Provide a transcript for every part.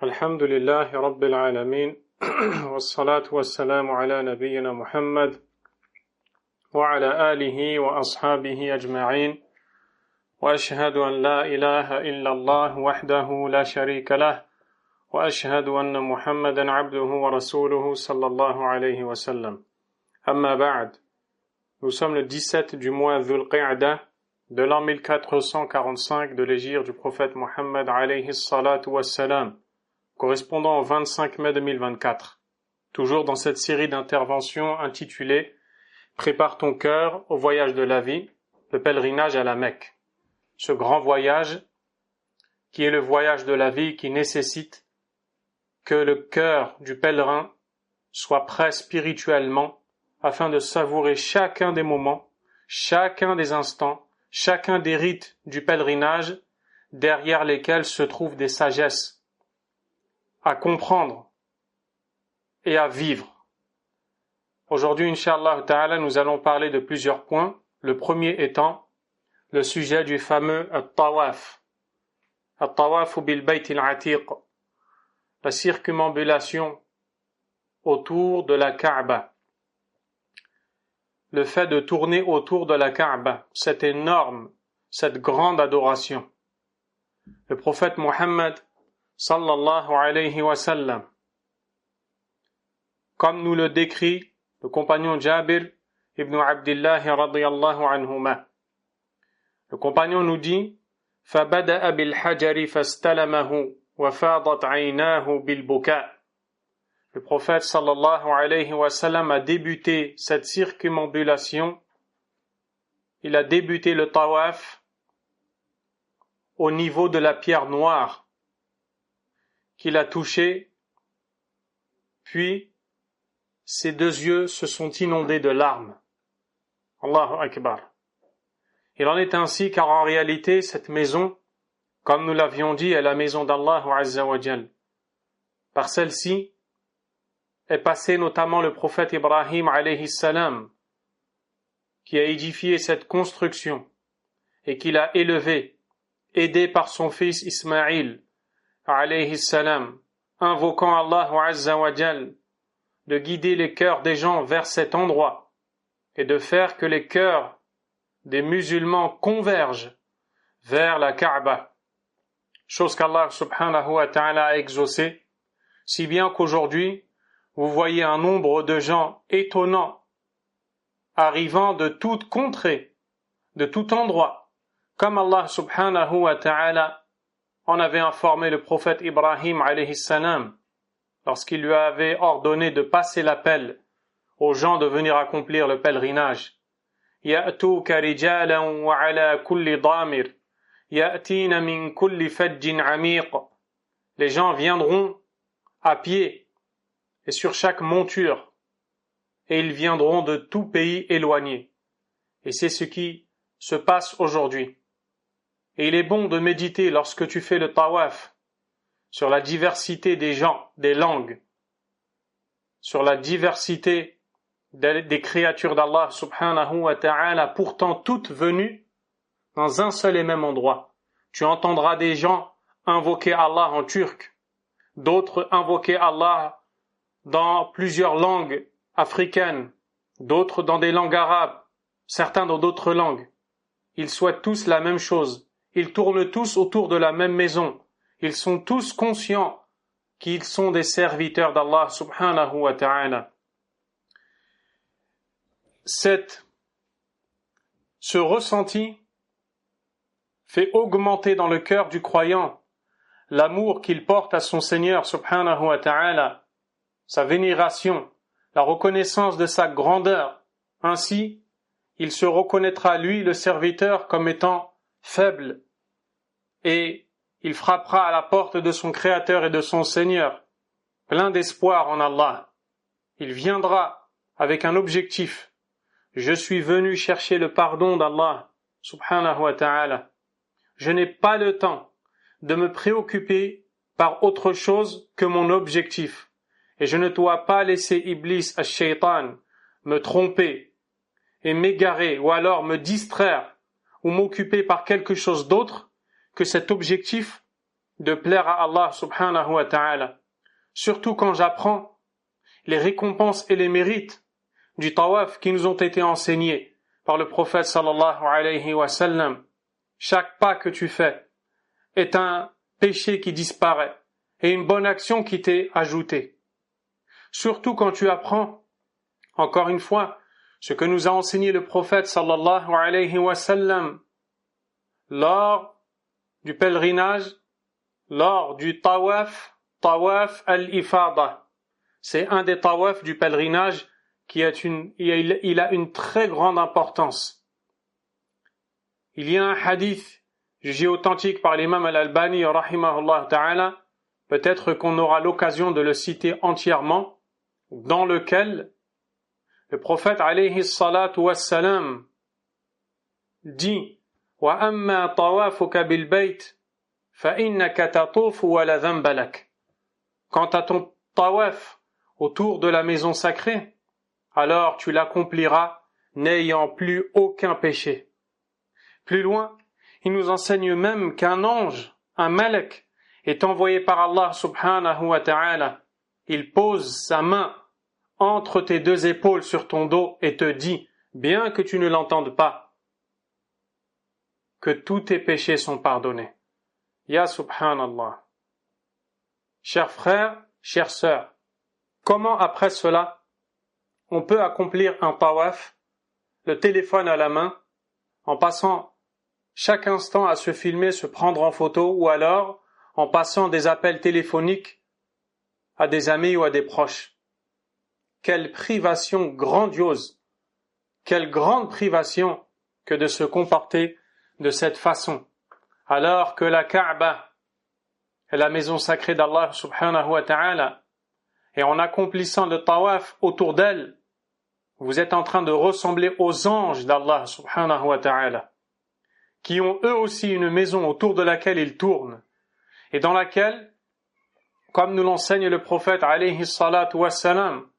الحمد لله رب العالمين والصلاة والسلام على نبينا محمد وعلى آله وأصحابه أجمعين وأشهد أن لا إله إلا الله وحده لا شريك له وأشهد أن محمدا عبده ورسوله صلى الله عليه وسلم أما بعد. Nous sommes le 17 du mois Dhul Qa'dah de l'an 1445 de l'hégire du prophète Mohammed alayhi salatu wassalam, correspondant au 25 mai 2024. Toujours dans cette série d'interventions intitulée « Prépare ton cœur au voyage de la vie, le pèlerinage à la Mecque ». Ce grand voyage qui est le voyage de la vie qui nécessite que le cœur du pèlerin soit prêt spirituellement afin de savourer chacun des moments, chacun des instants, chacun des rites du pèlerinage derrière lesquels se trouvent des sagesses à comprendre et à vivre. Aujourd'hui, Inch'Allah Ta'ala, nous allons parler de plusieurs points. Le premier étant le sujet du fameux At-Tawaf. At-Tawaf bil Bayt al-Atiq. La circumambulation autour de la Kaaba. Le fait de tourner autour de la Kaaba, cette énorme, cette grande adoration. Le prophète Mohammed sallallahu alayhi wa sallam, comme nous le décrit le compagnon Jabir ibn Abdillah radiyallahu anhuma. Le compagnon nous dit فَبَدَأَ بِالْحَجَرِ فَاسْتَلَمَهُ وَفَاضَتْ عَيْنَاهُ بِالْبُكَاءِ. Le prophète sallallahu alayhi wa sallam a débuté cette circumambulation, il a débuté le tawaf au niveau de la pierre noire qu'il a touché, puis ses deux yeux se sont inondés de larmes. Allahu Akbar. Il en est ainsi car en réalité cette maison, comme nous l'avions dit, est la maison d'Allah Azza wa Jal. Par celle-ci est passé notamment le prophète Ibrahim alayhi salam, qui a édifié cette construction et qui l'a élevé, aidé par son fils Ismaïl alayhi salam, invoquant Allah Azza wa Jal de guider les cœurs des gens vers cet endroit et de faire que les cœurs des musulmans convergent vers la Kaaba, chose qu'Allah subhanahu wa ta'ala a exaucée, si bien qu'aujourd'hui vous voyez un nombre de gens étonnants arrivant de toute contrée, de tout endroit, comme Allah subhanahu wa ta'ala en avait informé le prophète Ibrahim alayhi salam lorsqu'il lui avait ordonné de passer l'appel aux gens de venir accomplir le pèlerinage. Ya'tuka rijalan wa ala kulli damir ya'tina min kulli fajjin amiq. Les gens viendront à pied et sur chaque monture, et ils viendront de tout pays éloigné. Et c'est ce qui se passe aujourd'hui. Et il est bon de méditer lorsque tu fais le tawaf sur la diversité des gens, des langues, sur la diversité des créatures d'Allah subhanahu wa ta'ala, pourtant toutes venues dans un seul et même endroit. Tu entendras des gens invoquer Allah en turc, d'autres invoquer Allah dans plusieurs langues africaines, d'autres dans des langues arabes, certains dans d'autres langues. Ils souhaitent tous la même chose. Ils tournent tous autour de la même maison. Ils sont tous conscients qu'ils sont des serviteurs d'Allah subhanahu wa ta'ala. Ce ressenti fait augmenter dans le cœur du croyant l'amour qu'il porte à son Seigneur subhanahu wa ta'ala, sa vénération, la reconnaissance de sa grandeur. Ainsi, il se reconnaîtra lui, le serviteur, comme étant faible, et il frappera à la porte de son Créateur et de son Seigneur, plein d'espoir en Allah. Il viendra avec un objectif. Je suis venu chercher le pardon d'Allah, subhanahu wa ta'ala. Je n'ai pas le temps de me préoccuper par autre chose que mon objectif. Et je ne dois pas laisser Iblis, al-Shaytan, me tromper et m'égarer ou alors me distraire ou m'occuper par quelque chose d'autre que cet objectif de plaire à Allah subhanahu wa ta'ala, surtout quand j'apprends les récompenses et les mérites du tawaf qui nous ont été enseignés par le prophète sallallahu alayhi wa sallam. Chaque pas que tu fais est un péché qui disparaît et une bonne action qui t'est ajoutée. Surtout quand tu apprends, encore une fois, ce que nous a enseigné le prophète sallallahu alayhi wa sallam lors du pèlerinage, lors du tawaf al-ifada. C'est un des tawafs du pèlerinage il a une très grande importance. Il y a un hadith jugé authentique par l'imam al-Albani rahimahullah ta'ala, peut-être qu'on aura l'occasion de le citer entièrement, dans lequel le prophète alayhi salatu wassalam dit wa amma tawafuka bil bayt fa innaka tatufu wa la dhanba lak. Quant à ton tawaf autour de la maison sacrée, alors tu l'accompliras n'ayant plus aucun péché. Plus loin, il nous enseigne même qu'un ange, un malak, est envoyé par Allah subhanahu wa ta'ala. Il pose sa main entre tes deux épaules sur ton dos et te dit, bien que tu ne l'entendes pas, que tous tes péchés sont pardonnés. Ya subhanallah. Chers frères, chères sœurs, comment après cela on peut accomplir un tawaf, le téléphone à la main, en passant chaque instant à se filmer, se prendre en photo, ou alors en passant des appels téléphoniques à des amis ou à des proches. Quelle privation grandiose, quelle grande privation que de se comporter de cette façon, alors que la Kaaba est la maison sacrée d'Allah subhanahu wa ta'ala, et en accomplissant le tawaf autour d'elle, vous êtes en train de ressembler aux anges d'Allah subhanahu wa ta'ala, qui ont eux aussi une maison autour de laquelle ils tournent, et dans laquelle, comme nous l'enseigne le prophète alayhi salatu wassalam,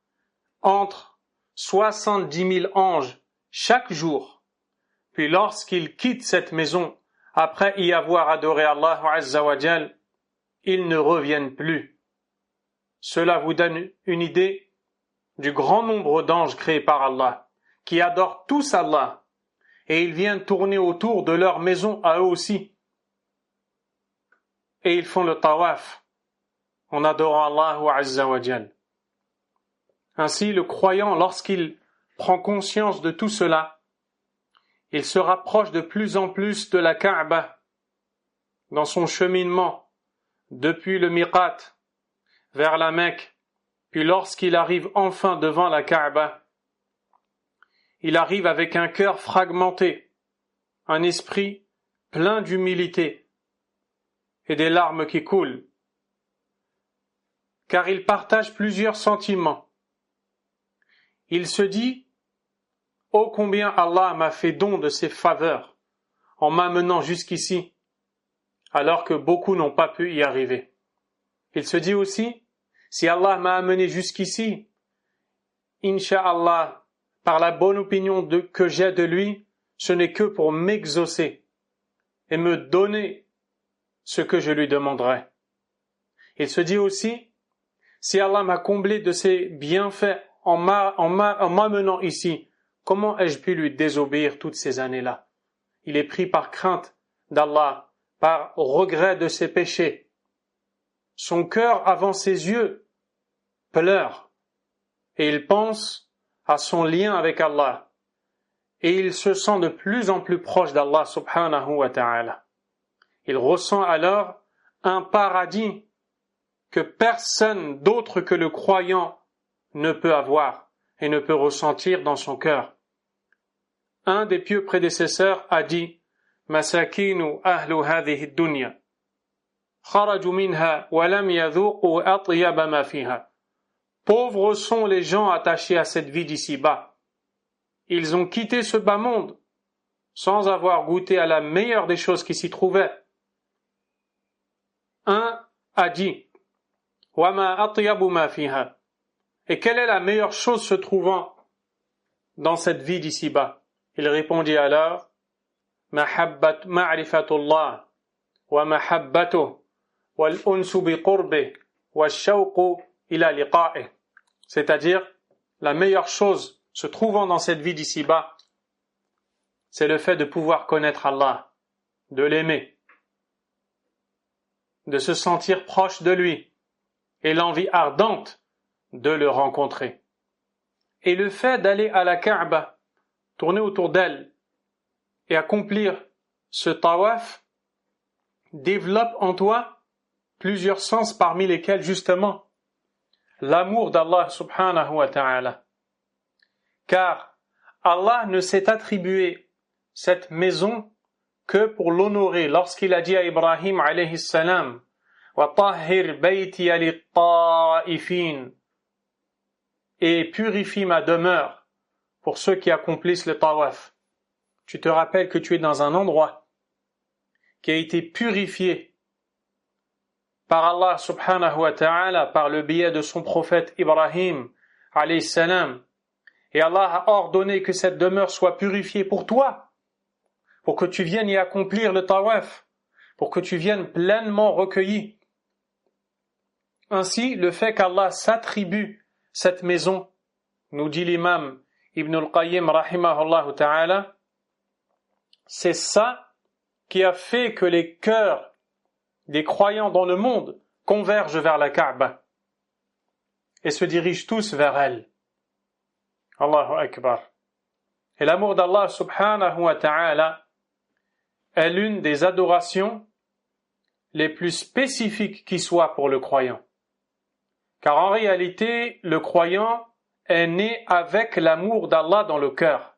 entre 70 000 anges chaque jour. Puis lorsqu'ils quittent cette maison, après y avoir adoré Allah azza wa jal, ils ne reviennent plus. Cela vous donne une idée du grand nombre d'anges créés par Allah, qui adorent tous Allah, et ils viennent tourner autour de leur maison à eux aussi. Et ils font le tawaf en adorant Allah azza wa jal. Ainsi, le croyant, lorsqu'il prend conscience de tout cela, il se rapproche de plus en plus de la Kaaba dans son cheminement depuis le Miqat vers la Mecque. Puis lorsqu'il arrive enfin devant la Kaaba, il arrive avec un cœur fragmenté, un esprit plein d'humilité et des larmes qui coulent, car il partage plusieurs sentiments. Il se dit « Ô combien Allah m'a fait don de ses faveurs en m'amenant jusqu'ici, alors que beaucoup n'ont pas pu y arriver. » Il se dit aussi « Si Allah m'a amené jusqu'ici, Inch'Allah, par la bonne opinion que j'ai de lui, ce n'est que pour m'exaucer et me donner ce que je lui demanderai. » Il se dit aussi « Si Allah m'a comblé de ses bienfaits en m'amenant ici, comment ai-je pu lui désobéir toutes ces années-là ?» Il est pris par crainte d'Allah, par regret de ses péchés. Son cœur avant ses yeux pleure et il pense à son lien avec Allah et il se sent de plus en plus proche d'Allah subhanahu wa ta'ala. Il ressent alors un paradis que personne d'autre que le croyant ne peut avoir et ne peut ressentir dans son cœur. Un des pieux prédécesseurs a dit « Masakinu ahlu hadhihi dunya, kharaju minha wa lam yadhuqu atyaba ma fiha. » Pauvres sont les gens attachés à cette vie d'ici-bas. Ils ont quitté ce bas monde sans avoir goûté à la meilleure des choses qui s'y trouvaient. Un a dit « Wa ma atyabu ma fiha. » Et quelle est la meilleure chose se trouvant dans cette vie d'ici-bas? Il répondit alors, Ma'rifatullah wa mahabbatuh وَالْأُنْسُ بِقُرْبِهِ وَالشَّوْقُ إِلَى لِقَائِهِ. C'est-à-dire, la meilleure chose se trouvant dans cette vie d'ici-bas, c'est le fait de pouvoir connaître Allah, de l'aimer, de se sentir proche de lui, et l'envie ardente de le rencontrer. Et le fait d'aller à la Kaaba, tourner autour d'elle et accomplir ce tawaf développe en toi plusieurs sens, parmi lesquels justement l'amour d'Allah subhanahu wa ta'ala. Car Allah ne s'est attribué cette maison que pour l'honorer lorsqu'il a dit à Ibrahim alayhi salam وَطَهِّرْ بَيْتِيَ لِلطَّائِفِينَ, et purifie ma demeure pour ceux qui accomplissent le tawaf. Tu te rappelles que tu es dans un endroit qui a été purifié par Allah subhanahu wa ta'ala par le biais de son prophète Ibrahim alayhi salam, et Allah a ordonné que cette demeure soit purifiée pour toi, pour que tu viennes y accomplir le tawaf, pour que tu viennes pleinement recueilli. Ainsi, le fait qu'Allah s'attribue cette maison, nous dit l'imam Ibn al-Qayyim rahimahullah ta'ala, c'est ça qui a fait que les cœurs des croyants dans le monde convergent vers la Kaaba et se dirigent tous vers elle. Allahu Akbar. Et l'amour d'Allah subhanahu wa ta'ala est l'une des adorations les plus spécifiques qui soient pour le croyant. Car en réalité, le croyant est né avec l'amour d'Allah dans le cœur.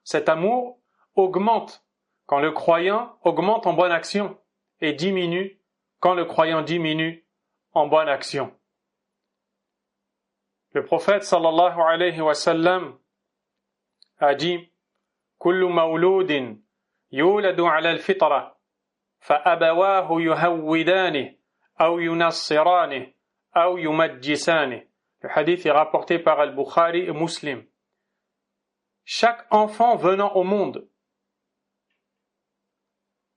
Cet amour augmente quand le croyant augmente en bonne action et diminue quand le croyant diminue en bonne action. Le prophète sallallahu alayhi wa sallam a dit كل مولود يولد على الفطرة فأبواه يهودانه أو ينصرانه أو يمجسانه. Le hadith est rapporté par Al-Bukhari et Muslim. Chaque enfant venant au monde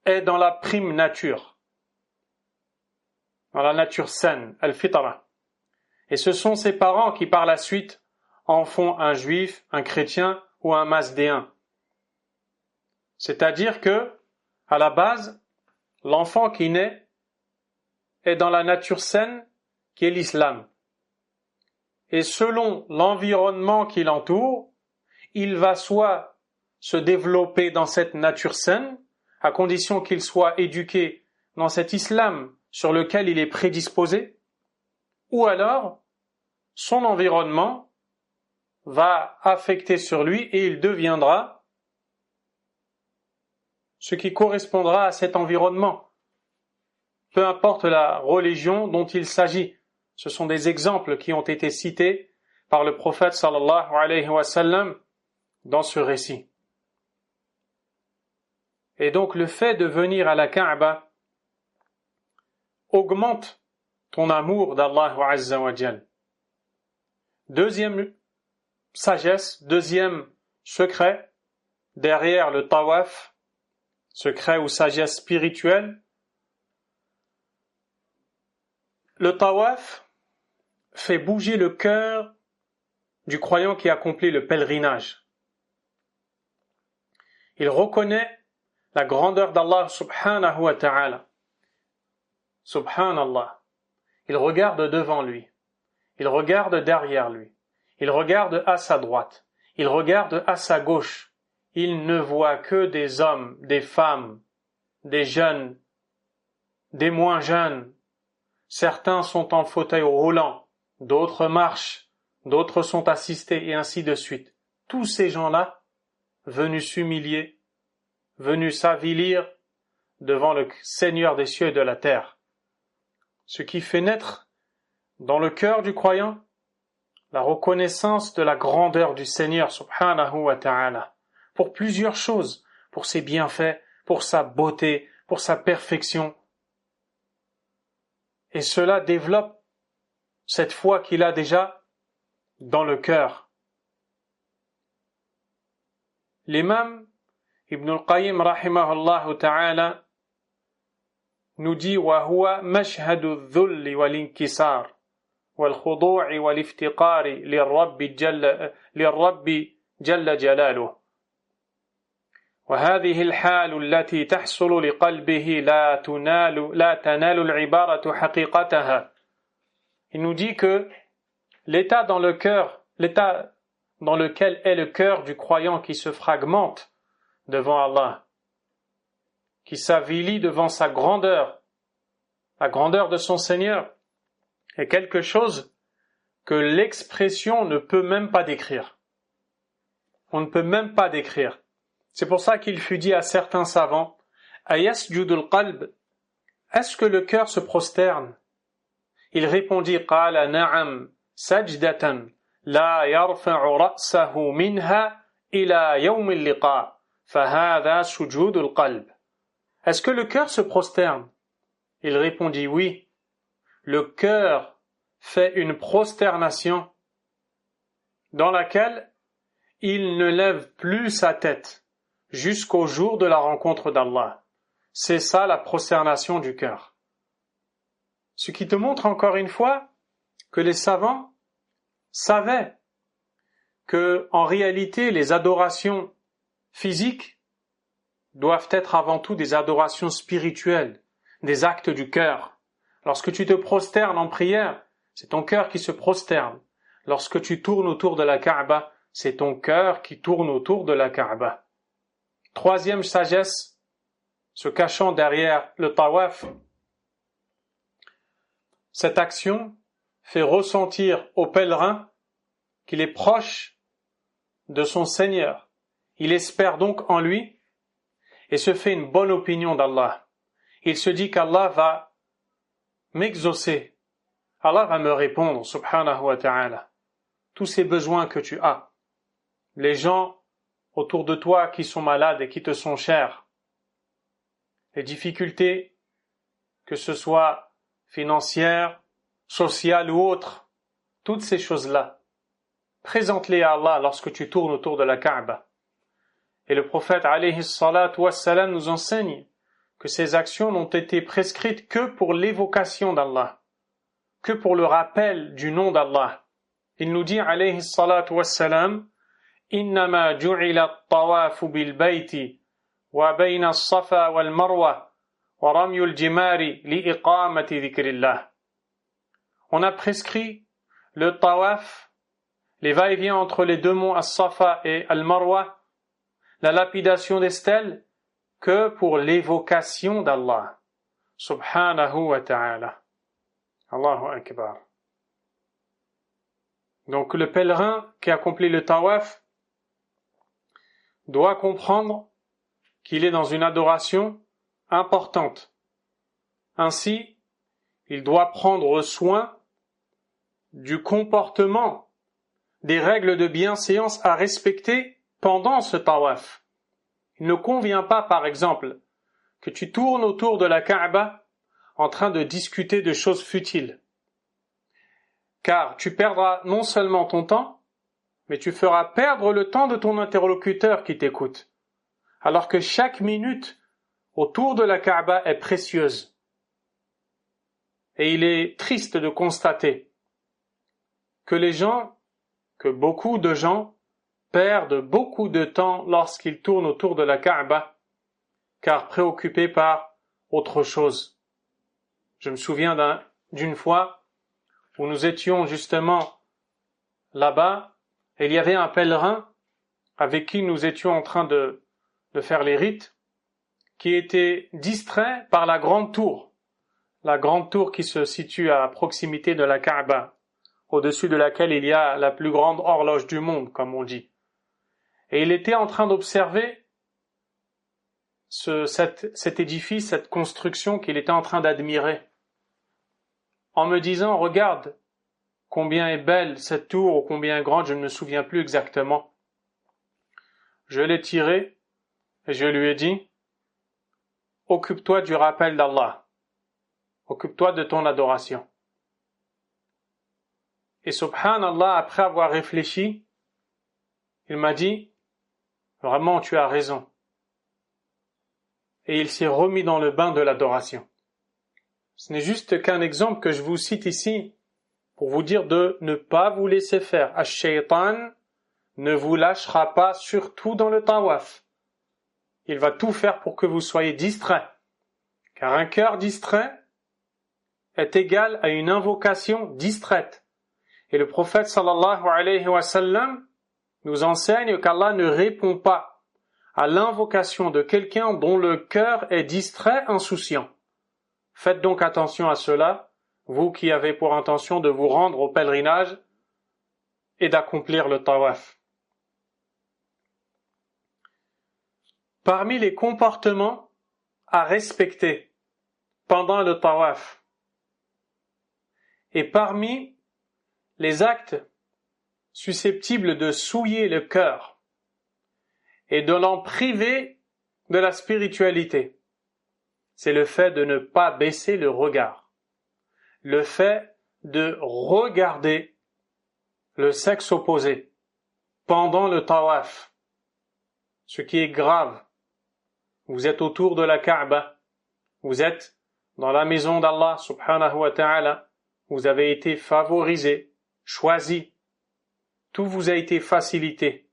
est dans la prime nature, dans la nature saine, al-fitra. Et ce sont ses parents qui par la suite en font un juif, un chrétien ou un masdéen. C'est-à-dire que, à la base, l'enfant qui naît est dans la nature saine qui est l'islam. Et selon l'environnement qui l'entoure, il va soit se développer dans cette nature saine, à condition qu'il soit éduqué dans cet islam sur lequel il est prédisposé, ou alors son environnement va affecter sur lui et il deviendra ce qui correspondra à cet environnement. Peu importe la religion dont il s'agit. Ce sont des exemples qui ont été cités par le prophète sallallahu alayhi wa sallam dans ce récit. Et donc le fait de venir à la Kaaba augmente ton amour d'Allah azza wa jal. Deuxième sagesse, deuxième secret, derrière le tawaf, secret ou sagesse spirituelle, le tawaf fait bouger le cœur du croyant qui accomplit le pèlerinage. Il reconnaît la grandeur d'Allah subhanahu wa ta'ala. Subhanallah. Il regarde devant lui. Il regarde derrière lui. Il regarde à sa droite. Il regarde à sa gauche. Il ne voit que des hommes, des femmes, des jeunes, des moins jeunes. Certains sont en fauteuil roulant, d'autres marchent, d'autres sont assistés et ainsi de suite. Tous ces gens-là, venus s'humilier, venus s'avilir devant le Seigneur des cieux et de la terre. Ce qui fait naître dans le cœur du croyant la reconnaissance de la grandeur du Seigneur subhanahu wa ta'ala pour plusieurs choses, pour ses bienfaits, pour sa beauté, pour sa perfection. Et cela développe cette foi qu'il a déjà dans le cœur. L'imam Ibn al-Qayyim rahimahullah ta'ala nous dit وَهُوَ مَشْهَدُ الذُّلِّ وَالِانْكِسَارِ والخضوع والافتقار للرب جل جلاله وهذه الحال التي تحصل لقلبه لا تنال العبارة حقيقتها. Il nous dit que l'état dans lequel est le cœur du croyant qui se fragmente devant Allah, qui s'avilit devant sa grandeur, la grandeur de son Seigneur, est quelque chose que l'expression ne peut même pas décrire. On ne peut même pas décrire. C'est pour ça qu'il fut dit à certains savants, Ayasjudul qalb, est-ce que le cœur se prosterne? Il répondit, Qala na'am sajdatan la yarfa'u ra'sahu minha ila yawm al-liqa, fahadha sujudul qalb. Est-ce que le cœur se prosterne? Il répondit, oui. Le cœur fait une prosternation dans laquelle il ne lève plus sa tête jusqu'au jour de la rencontre d'Allah. C'est ça la prosternation du cœur. Ce qui te montre encore une fois que les savants savaient que, en réalité, les adorations physiques doivent être avant tout des adorations spirituelles, des actes du cœur. Lorsque tu te prosternes en prière, c'est ton cœur qui se prosterne. Lorsque tu tournes autour de la Kaaba, c'est ton cœur qui tourne autour de la Kaaba. Troisième sagesse, se cachant derrière le tawaf, cette action fait ressentir au pèlerin qu'il est proche de son Seigneur. Il espère donc en lui et se fait une bonne opinion d'Allah. Il se dit qu'Allah va m'exaucer. Allah va me répondre, subhanahu wa ta'ala, tous ces besoins que tu as. Les gens autour de toi qui sont malades et qui te sont chers. Les difficultés, que ce soit financières, sociales ou autres, toutes ces choses-là, présente-les à Allah lorsque tu tournes autour de la Kaaba. Et le prophète alayhi salatu wassalam nous enseigne que ces actions n'ont été prescrites que pour l'évocation d'Allah, que pour le rappel du nom d'Allah. Il nous dit alayhi salatu wassalam, إنما جعل الطواف بالبيت وبين الصفا والمروة ورمي الجمار لإقامة ذكر الله. On a prescrit le tawaf, les va-et-vient entre les deux monts As-Safa et Al-Marwa, la lapidation des stèles, que pour l'évocation d'Allah, subhanahu wa ta'ala. Allahu Akbar. Donc le pèlerin qui accomplit le tawaf doit comprendre qu'il est dans une adoration importante. Ainsi, il doit prendre soin du comportement, des règles de bienséance à respecter pendant ce tawaf. Il ne convient pas, par exemple, que tu tournes autour de la Kaaba en train de discuter de choses futiles. Car tu perdras non seulement ton temps, mais tu feras perdre le temps de ton interlocuteur qui t'écoute. Alors que chaque minute autour de la Kaaba est précieuse. Et il est triste de constater que beaucoup de gens perdent beaucoup de temps lorsqu'ils tournent autour de la Kaaba, car préoccupés par autre chose. Je me souviens d'une fois où nous étions justement là-bas, et il y avait un pèlerin avec qui nous étions en train de faire les rites, qui était distrait par la grande tour qui se situe à proximité de la Kaaba, au-dessus de laquelle il y a la plus grande horloge du monde, comme on dit. Et il était en train d'observer cet édifice, cette construction qu'il était en train d'admirer, en me disant, regarde, combien est belle cette tour, ou combien est grande, je ne me souviens plus exactement. Je l'ai tiré, et je lui ai dit, occupe-toi du rappel d'Allah, occupe-toi de ton adoration. Et subhanallah, après avoir réfléchi, il m'a dit, vraiment, tu as raison. Et il s'est remis dans le bain de l'adoration. Ce n'est juste qu'un exemple que je vous cite ici pour vous dire de ne pas vous laisser faire. Ash-shaytan ne vous lâchera pas, surtout dans le tawaf. Il va tout faire pour que vous soyez distrait. Car un cœur distrait est égal à une invocation distraite. Et le prophète sallallahu alayhi wa sallam nous enseigne qu'Allah ne répond pas à l'invocation de quelqu'un dont le cœur est distrait, insouciant. Faites donc attention à cela, vous qui avez pour intention de vous rendre au pèlerinage et d'accomplir le tawaf. Parmi les comportements à respecter pendant le tawaf et parmi les actes susceptibles de souiller le cœur et de l'en priver de la spiritualité, c'est le fait de ne pas baisser le regard, le fait de regarder le sexe opposé pendant le tawaf, ce qui est grave. Vous êtes autour de la Kaaba, vous êtes dans la maison d'Allah subhanahu wa ta'ala, vous avez été favorisé, choisi, tout vous a été facilité,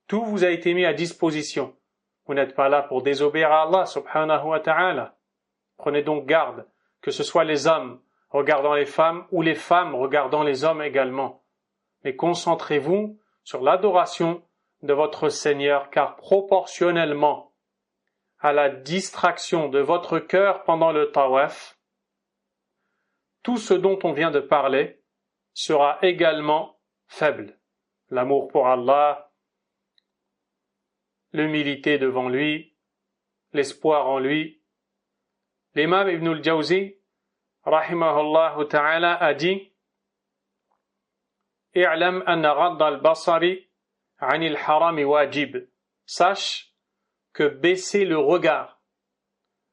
tout vous a été mis à disposition. Vous n'êtes pas là pour désobéir à Allah subhanahu wa ta'ala. Prenez donc garde, que ce soit les hommes regardant les femmes ou les femmes regardant les hommes également. Mais concentrez-vous sur l'adoration de votre Seigneur, car proportionnellement à la distraction de votre cœur pendant le tawaf, tout ce dont on vient de parler sera également faible. L'amour pour Allah, l'humilité devant lui, l'espoir en lui. L'imam Ibn al-Jawzi, rahimahullah ta'ala, a dit « I'lam anna radd al-basari anil harami wajib » Sache que baisser le regard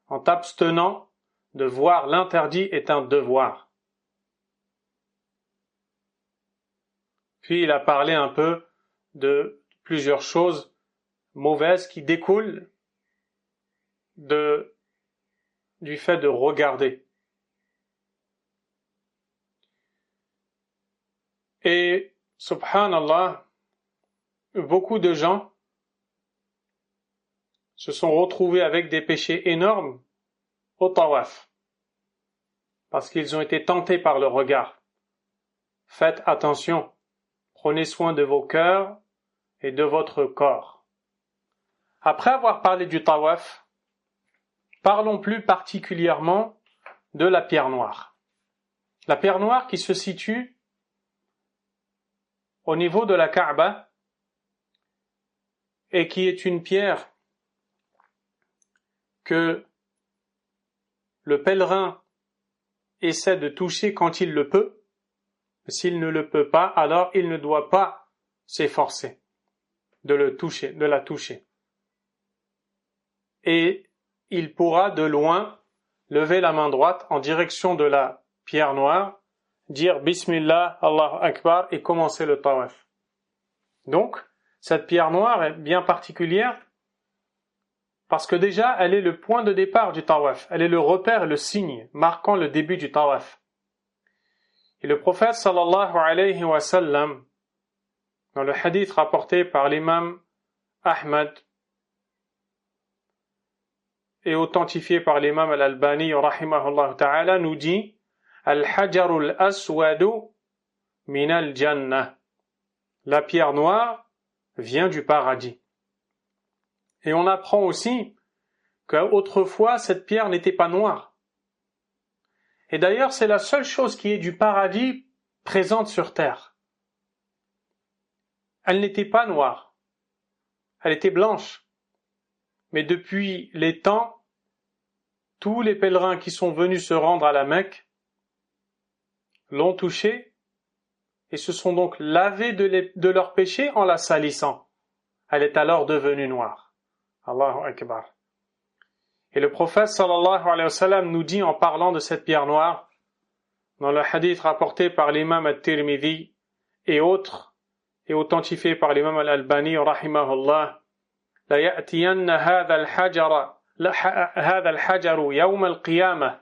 en t'abstenant de voir l'interdit est un devoir. Puis il a parlé un peu de plusieurs choses mauvaises qui découlent du fait de regarder. Et subhanallah, beaucoup de gens se sont retrouvés avec des péchés énormes au tawaf parce qu'ils ont été tentés par le regard. Faites attention, prenez soin de vos cœurs et de votre corps. Après avoir parlé du tawaf, parlons plus particulièrement de la pierre noire. La pierre noire qui se situe au niveau de la Kaaba et qui est une pierre que le pèlerin essaie de toucher quand il le peut. S'il ne le peut pas, alors il ne doit pas s'efforcer de la toucher. Et il pourra de loin lever la main droite en direction de la pierre noire, dire Bismillah, Allahu Akbar et commencer le tawaf. Donc, cette pierre noire est bien particulière parce que déjà, elle est le point de départ du tawaf. Elle est le repère, le signe marquant le début du tawaf. Et le prophète sallallahu alayhi wa sallam, dans le hadith rapporté par l'imam Ahmad et authentifié par l'imam al-Albani rahimahullah ta'ala, nous dit Al-hajarul aswadu min al-jannah. La pierre noire vient du paradis. Et on apprend aussi qu'autrefois cette pierre n'était pas noire. Et d'ailleurs, c'est la seule chose qui est du paradis présente sur terre. Elle n'était pas noire. Elle était blanche. Mais depuis les temps, tous les pèlerins qui sont venus se rendre à la Mecque l'ont touchée et se sont donc lavés de leurs péchés en la salissant. Elle est alors devenue noire. Allahu Akbar. Et le prophète sallallahu alayhi wa sallam nous dit en parlant de cette pierre noire, dans le hadith rapporté par l'imam al-Tirmidhi et autres, et authentifié par l'imam al-Albani rahimahullah, la ya'tiyanna hadha al-hajar yawm al-qiyamah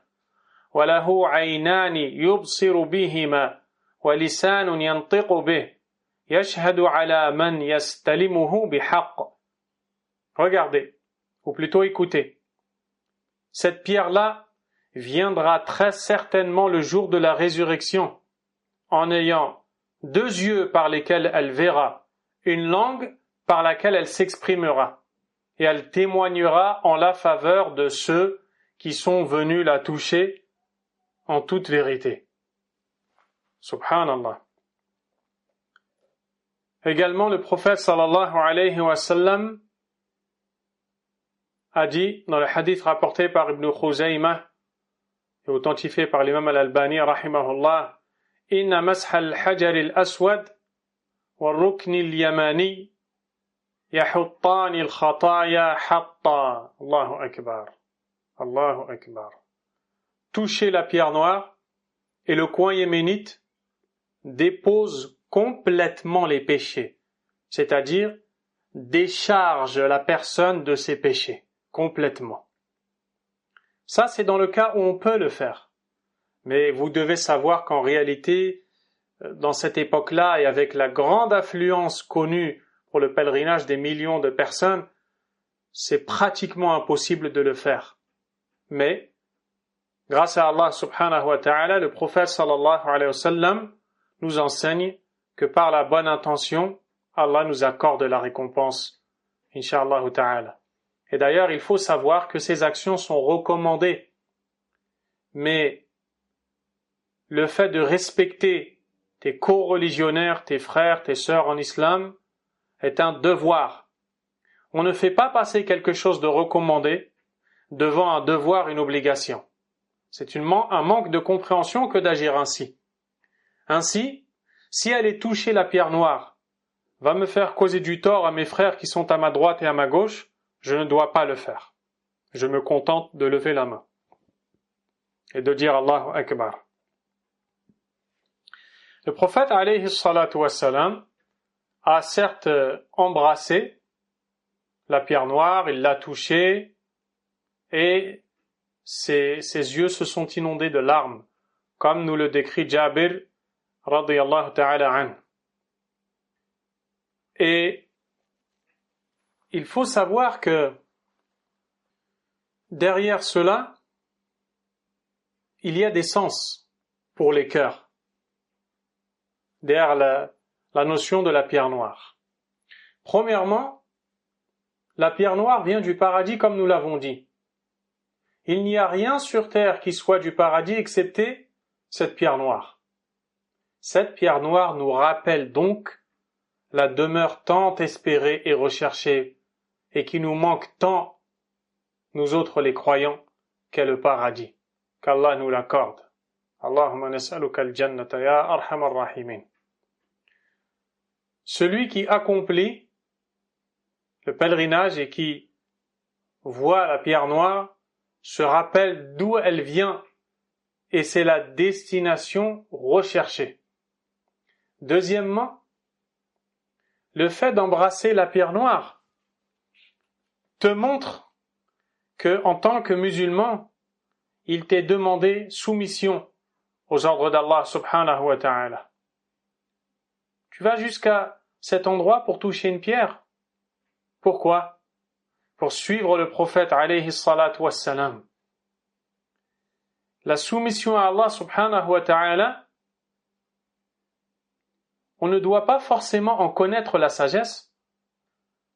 وله عينان يبصر بهما ولسان ينطق به يشهد على من يستلمه بحق. Regardez, ou plutôt écoutez. Cette pierre-là viendra très certainement le jour de la résurrection, en ayant 2 yeux par lesquels elle verra, une langue par laquelle elle s'exprimera, et elle témoignera en la faveur de ceux qui sont venus la toucher en toute vérité. Subhanallah. Également, le prophète sallallahu alayhi wa sallam a dit dans le hadith rapporté par Ibn Khuzaymah et authentifié par l'imam al-Albani rahimahullah: Inna masha al-hajar al-aswad wal-rukn al-yamani yahuttani al-khataya hatta. Allahu akbar. Allahu akbar. Toucher la pierre noire et le coin yéménite dépose complètement les péchés, c'est-à-dire décharge la personne de ses péchés. Complètement. Ça, c'est dans le cas où on peut le faire. Mais vous devez savoir qu'en réalité, dans cette époque-là, et avec la grande affluence connue pour le pèlerinage des millions de personnes, c'est pratiquement impossible de le faire. Mais, grâce à Allah subhanahu wa ta'ala, le prophète sallallahu alayhi wa sallam nous enseigne que par la bonne intention, Allah nous accorde la récompense, incha'Allah ta'ala. Et d'ailleurs, il faut savoir que ces actions sont recommandées. Mais le fait de respecter tes co-religionnaires, tes frères, tes sœurs en islam, est un devoir. On ne fait pas passer quelque chose de recommandé devant un devoir, une obligation. C'est un manque de compréhension que d'agir ainsi. Ainsi, si aller toucher la pierre noire va me faire causer du tort à mes frères qui sont à ma droite et à ma gauche, je ne dois pas le faire. Je me contente de lever la main et de dire Allahu Akbar. Le prophète alayhi salatu wassalam a certes embrassé la pierre noire, il l'a touchée et ses yeux se sont inondés de larmes, comme nous le décrit Jabir radiyallahu ta'ala anhu. Et il faut savoir que derrière cela, il y a des sens pour les cœurs, derrière la notion de la pierre noire. Premièrement, la pierre noire vient du paradis comme nous l'avons dit. Il n'y a rien sur terre qui soit du paradis excepté cette pierre noire. Cette pierre noire nous rappelle donc la demeure tant espérée et recherchée et qui nous manque tant, nous autres les croyants, qu'est le paradis. Qu'Allah nous l'accorde. Allahumma nas'aluka al-jannata ya arhamar rahimin. Celui qui accomplit le pèlerinage et qui voit la pierre noire se rappelle d'où elle vient et c'est la destination recherchée. Deuxièmement, le fait d'embrasser la pierre noire te montre que, en tant que musulman, il t'est demandé soumission aux ordres d'Allah subhanahu wa ta'ala. Tu vas jusqu'à cet endroit pour toucher une pierre. Pourquoi? Pour suivre le prophète alayhi salatu wassalam. La soumission à Allah subhanahu wa ta'ala, on ne doit pas forcément en connaître la sagesse.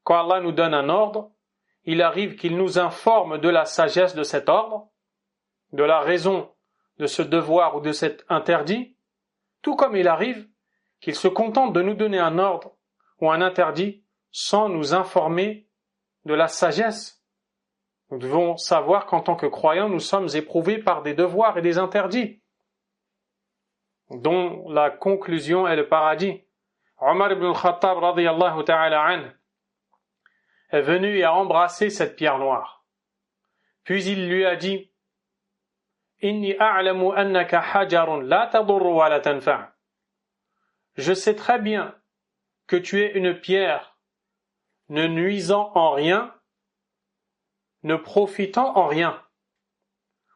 Quand Allah nous donne un ordre, il arrive qu'il nous informe de la sagesse de cet ordre, de la raison de ce devoir ou de cet interdit, tout comme il arrive qu'il se contente de nous donner un ordre ou un interdit sans nous informer de la sagesse. Nous devons savoir qu'en tant que croyants, nous sommes éprouvés par des devoirs et des interdits, dont la conclusion est le paradis. Omar ibn al-Khattab radiyallahu ta'ala anhu est venu et a embrassé cette pierre noire. Puis il lui a dit: Inni a'lamu annaka hajarun la tadurru wa la tanfa'. Je sais très bien que tu es une pierre ne nuisant en rien, ne profitant en rien.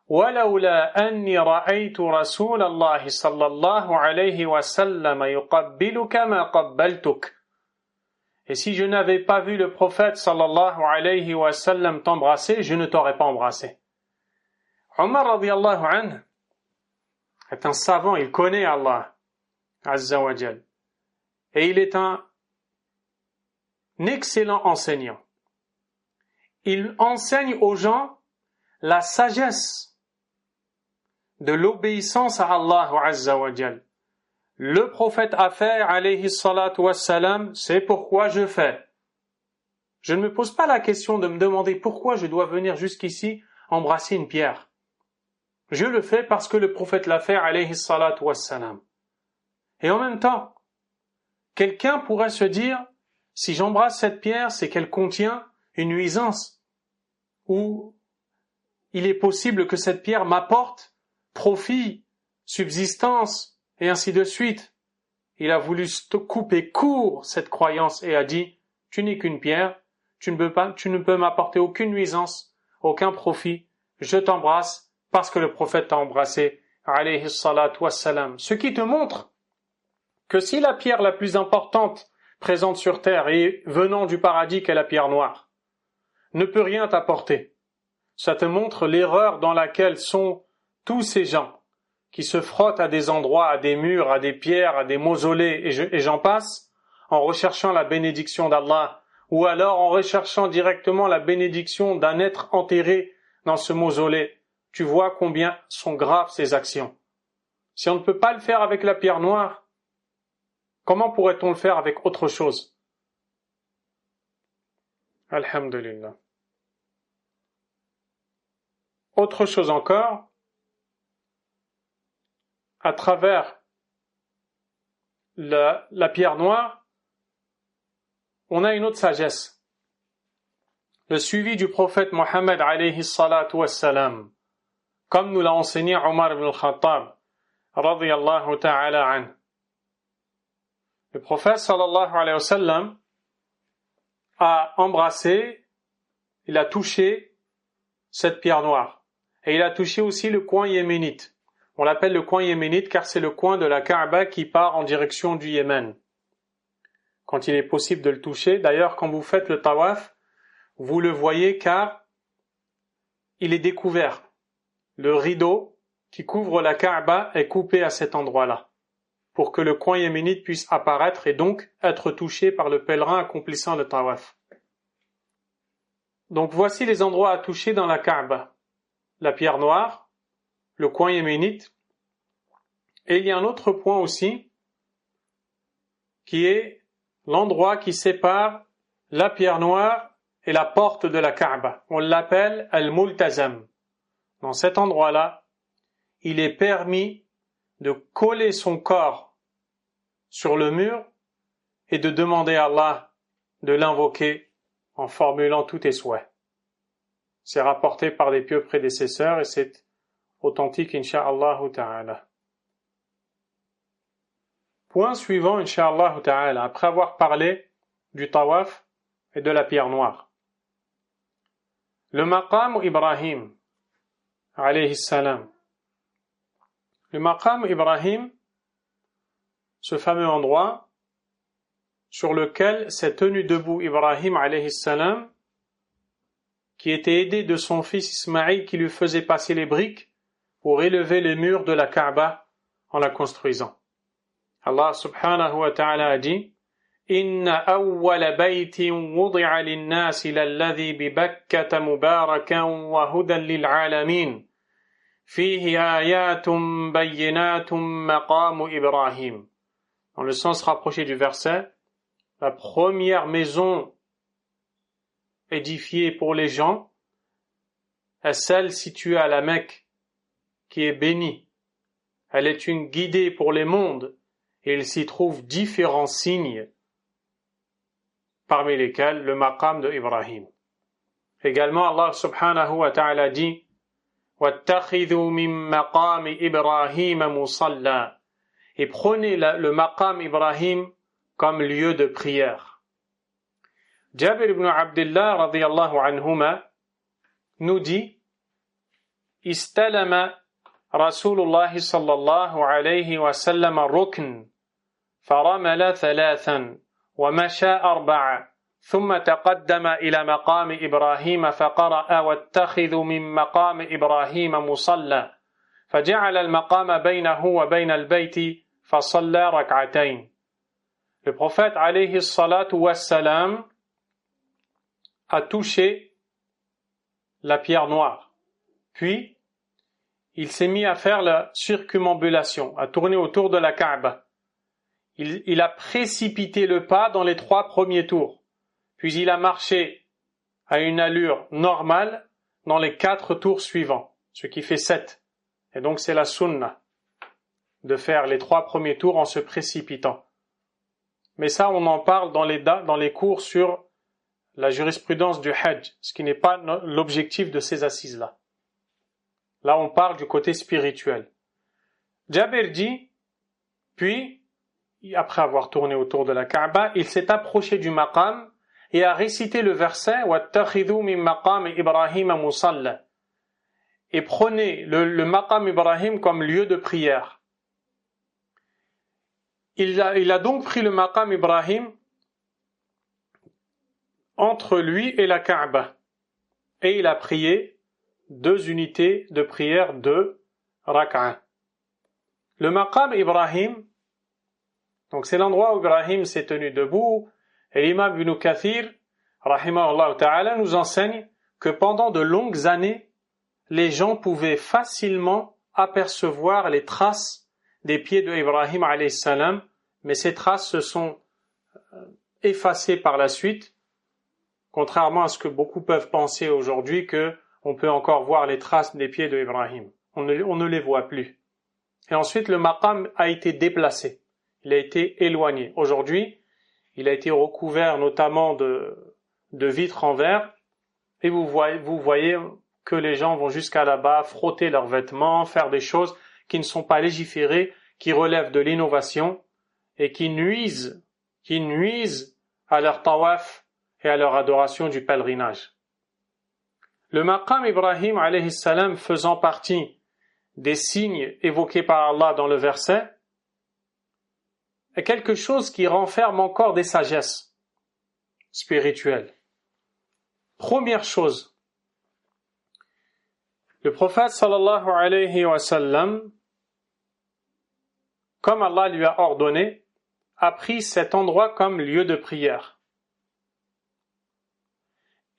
ولولا أني رأيت رسول الله صلى الله عليه وسلم يقبلك ما قبلتك. Et si je n'avais pas vu le prophète sallallahu alayhi wa sallam t'embrasser, je ne t'aurais pas embrassé. Omar radiyallahu anhu est un savant, il connaît Allah azza wa jal. Et il est un excellent enseignant. Il enseigne aux gens la sagesse de l'obéissance à Allah azza wa jal. Le prophète a fait, alayhi salatu wassalam, c'est pourquoi je fais. Je ne me pose pas la question de me demander pourquoi je dois venir jusqu'ici embrasser une pierre. Je le fais parce que le prophète l'a fait, alayhi salatu wassalam. Et en même temps, quelqu'un pourrait se dire, si j'embrasse cette pierre, c'est qu'elle contient une nuisance, ou il est possible que cette pierre m'apporte profit, subsistance, et ainsi de suite. Il a voulu couper court cette croyance et a dit, tu n'es qu'une pierre, tu ne peux m'apporter aucune nuisance, aucun profit, je t'embrasse parce que le prophète t'a embrassé, alayhi salatu wassalam. Ce qui te montre que si la pierre la plus importante présente sur terre et venant du paradis qu'est la pierre noire, ne peut rien t'apporter, ça te montre l'erreur dans laquelle sont tous ces gens qui se frottent à des endroits, à des murs, à des pierres, à des mausolées, et j'en passe, en recherchant la bénédiction d'Allah, ou alors en recherchant directement la bénédiction d'un être enterré dans ce mausolée. Tu vois combien sont graves ces actions. Si on ne peut pas le faire avec la pierre noire, comment pourrait-on le faire avec autre chose? Alhamdulillah. Autre chose encore, à travers la pierre noire, on a une autre sagesse. Le suivi du prophète Mohammed alayhi salatu wassalam, comme nous l'a enseigné Omar ibn al-Khattab, radiyallahu ta'ala anhu. Le prophète sallallahu alayhi wa sallam a embrassé, il a touché cette pierre noire. Et il a touché aussi le coin yéménite. On l'appelle le coin yéménite car c'est le coin de la Kaaba qui part en direction du Yémen. Quand il est possible de le toucher, d'ailleurs quand vous faites le tawaf, vous le voyez car il est découvert. Le rideau qui couvre la Kaaba est coupé à cet endroit-là, pour que le coin yéménite puisse apparaître et donc être touché par le pèlerin accomplissant le tawaf. Donc voici les endroits à toucher dans la Kaaba. La pierre noire, le coin yéménite, et il y a un autre point aussi, qui est l'endroit qui sépare la pierre noire et la porte de la Kaaba. On l'appelle Al-Multazam. Dans cet endroit-là, il est permis de coller son corps sur le mur et de demander à Allah de l'invoquer en formulant tous tes souhaits. C'est rapporté par les pieux prédécesseurs et c'est authentique, incha'Allah ta'ala. Point suivant, incha'Allah ta'ala, après avoir parlé du tawaf et de la pierre noire. Le maqam Ibrahim, alayhi salam. Le maqam Ibrahim, ce fameux endroit sur lequel s'est tenu debout Ibrahim, alayhi salam, qui était aidé de son fils Ismaïl qui lui faisait passer les briques pour élever les murs de la Kaaba en la construisant. Allah subhanahu wa ta'ala a dit Inna awwala baytin wudi'a lin-nasi lalladhi bi Bakkata mubarakan wa hudan lil-alamin fihi ayatun bayyinatun maqamu Ibrahim. Dans le sens rapproché du verset, la première maison édifiée pour les gens est celle située à la Mecque, qui est bénie. Elle est une guidée pour les mondes, et il s'y trouve différents signes, parmi lesquels le maqam de Ibrahim. Également, Allah subhanahu wa ta'ala dit وَاتَّخِذُوا مِن مَّقَامِ إِبْرَاهِيمَ مُصَلًّى. Et prenez le maqam Ibrahim comme lieu de prière. Jabir ibn Abdullah radiyallahu anhuma nous dit استلم رسول الله صلى الله عليه وسلم الركن فرمل 3 ومشى 4 ثم تقدم إلى مقام إبراهيم فقرأ واتخذوا من مقام إبراهيم مصلى فجعل المقام بينه وبين البيت فصلى ركعتين. Le prophète alayhi salatu wassalam a touché la pierre noire. Puis, il s'est mis à faire la circumambulation, à tourner autour de la Kaaba. Il a précipité le pas dans les 3 premiers tours. Puis il a marché à une allure normale dans les 4 tours suivants, ce qui fait 7. Et donc c'est la sunna de faire les 3 premiers tours en se précipitant. Mais ça, on en parle dans les cours sur la jurisprudence du Hajj, ce qui n'est pas l'objectif de ces assises-là. Là, on parle du côté spirituel. Jabir dit, puis, après avoir tourné autour de la Kaaba, il s'est approché du maqam et a récité le verset « Wattakhidhu min maqam Ibrahim musalla » et prenez le maqam Ibrahim comme lieu de prière. Il a donc pris le maqam Ibrahim entre lui et la Kaaba et il a prié 2 unités de prière de rak'a. Le maqam Ibrahim, donc c'est l'endroit où Ibrahim s'est tenu debout, et l'imam Ibn Kathir, rahimahullah ta'ala, nous enseigne que pendant de longues années, les gens pouvaient facilement apercevoir les traces des pieds de Ibrahim alayhi salam, mais ces traces se sont effacées par la suite, contrairement à ce que beaucoup peuvent penser aujourd'hui que on peut encore voir les traces des pieds de Ibrahim. On ne les voit plus. Et ensuite, le maqam a été déplacé. Il a été éloigné. Aujourd'hui, il a été recouvert notamment de vitres en verre. Et vous voyez que les gens vont jusqu'à là-bas, frotter leurs vêtements, faire des choses qui ne sont pas légiférées, qui relèvent de l'innovation et qui nuisent à leur tawaf et à leur adoration du pèlerinage. Le maqam Ibrahim alayhi salam faisant partie des signes évoqués par Allah dans le verset est quelque chose qui renferme encore des sagesses spirituelles. Première chose, le prophète sallallahu alayhi wa sallam, comme Allah lui a ordonné, a pris cet endroit comme lieu de prière.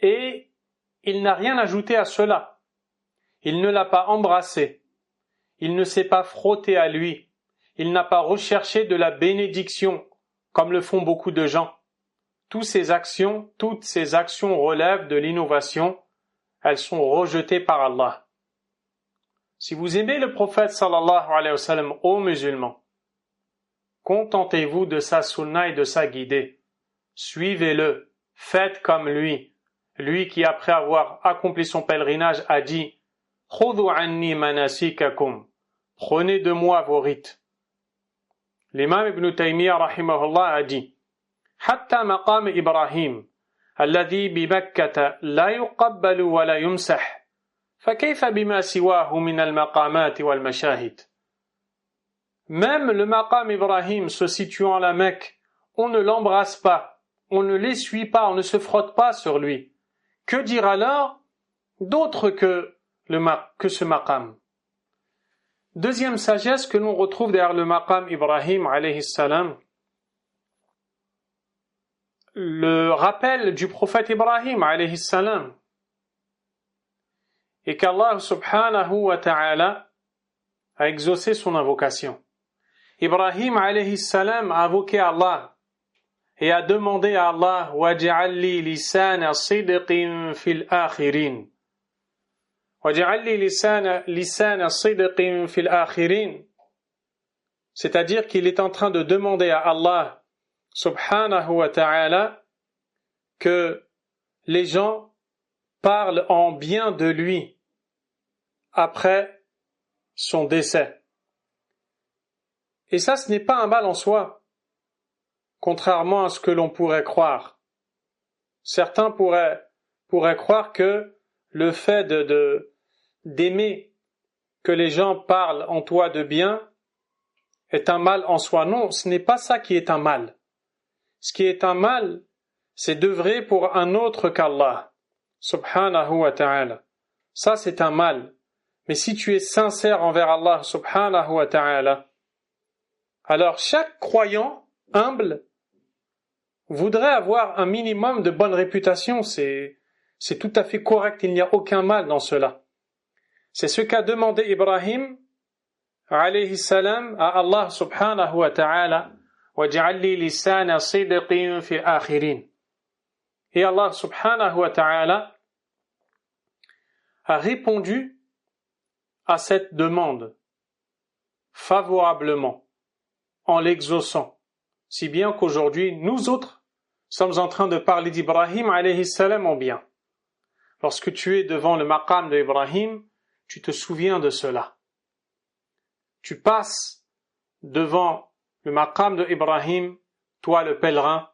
Et il n'a rien ajouté à cela. Il ne l'a pas embrassé. Il ne s'est pas frotté à lui. Il n'a pas recherché de la bénédiction, comme le font beaucoup de gens. Toutes ces actions relèvent de l'innovation. Elles sont rejetées par Allah. Si vous aimez le prophète sallallahu alayhi wa sallam, ô musulmans, contentez-vous de sa sunna et de sa guidée. Suivez-le. Faites comme lui. Lui qui, après avoir accompli son pèlerinage, a dit « Khudhu anni manasikakum » Prenez de moi vos rites. L'imam Ibn Taymiyyah rahimahullah a dit « Hatta maqam Ibrahim, alladhi bi Makkata la yuqabbalu wa la yumsah, fakayfa bima siwahu min al-maqamat wal mashahid » Même le maqam Ibrahim se situant à la Mecque, on ne l'embrasse pas, on ne l'essuie pas, on ne se frotte pas sur lui. Que dire alors d'autre que ce maqam? Deuxième sagesse que l'on retrouve derrière le maqam Ibrahim alayhi salam, le rappel du prophète Ibrahim alayhi salam, et qu'Allah subhanahu wa ta'ala a exaucé son invocation. Ibrahim alayhi salam a invoqué Allah et a demandé à Allah waj'al li lisana sidqin fil akhirin. Waj'al li lisana sidqin fil akhirin. C'est-à-dire qu'il est en train de demander à Allah subhanahu wa ta'ala que les gens parlent en bien de lui après son décès. Et ça, ce n'est pas un mal en soi, contrairement à ce que l'on pourrait croire. Certains pourraient croire que le fait d'aimer que les gens parlent en toi de bien est un mal en soi. Non, ce n'est pas ça qui est un mal. Ce qui est un mal, c'est d'œuvrer pour un autre qu'Allah, subhanahu wa ta'ala. Ça, c'est un mal. Mais si tu es sincère envers Allah, subhanahu wa ta'ala, alors chaque croyant humble voudrait avoir un minimum de bonne réputation. C'est tout à fait correct, il n'y a aucun mal dans cela. C'est ce qu'a demandé Ibrahim alayhi salam à Allah subhanahu wa ta'ala, waj'al li lisana sidqin fi akhirin. Et Allah subhanahu wa ta'ala a répondu à cette demande favorablement en l'exaucant, si bien qu'aujourd'hui nous autres sommes en train de parler d'Ibrahim alayhi salam en bien. Lorsque tu es devant le maqam d'Ibrahim, tu te souviens de cela. Tu passes devant le maqam d'Ibrahim, toi le pèlerin,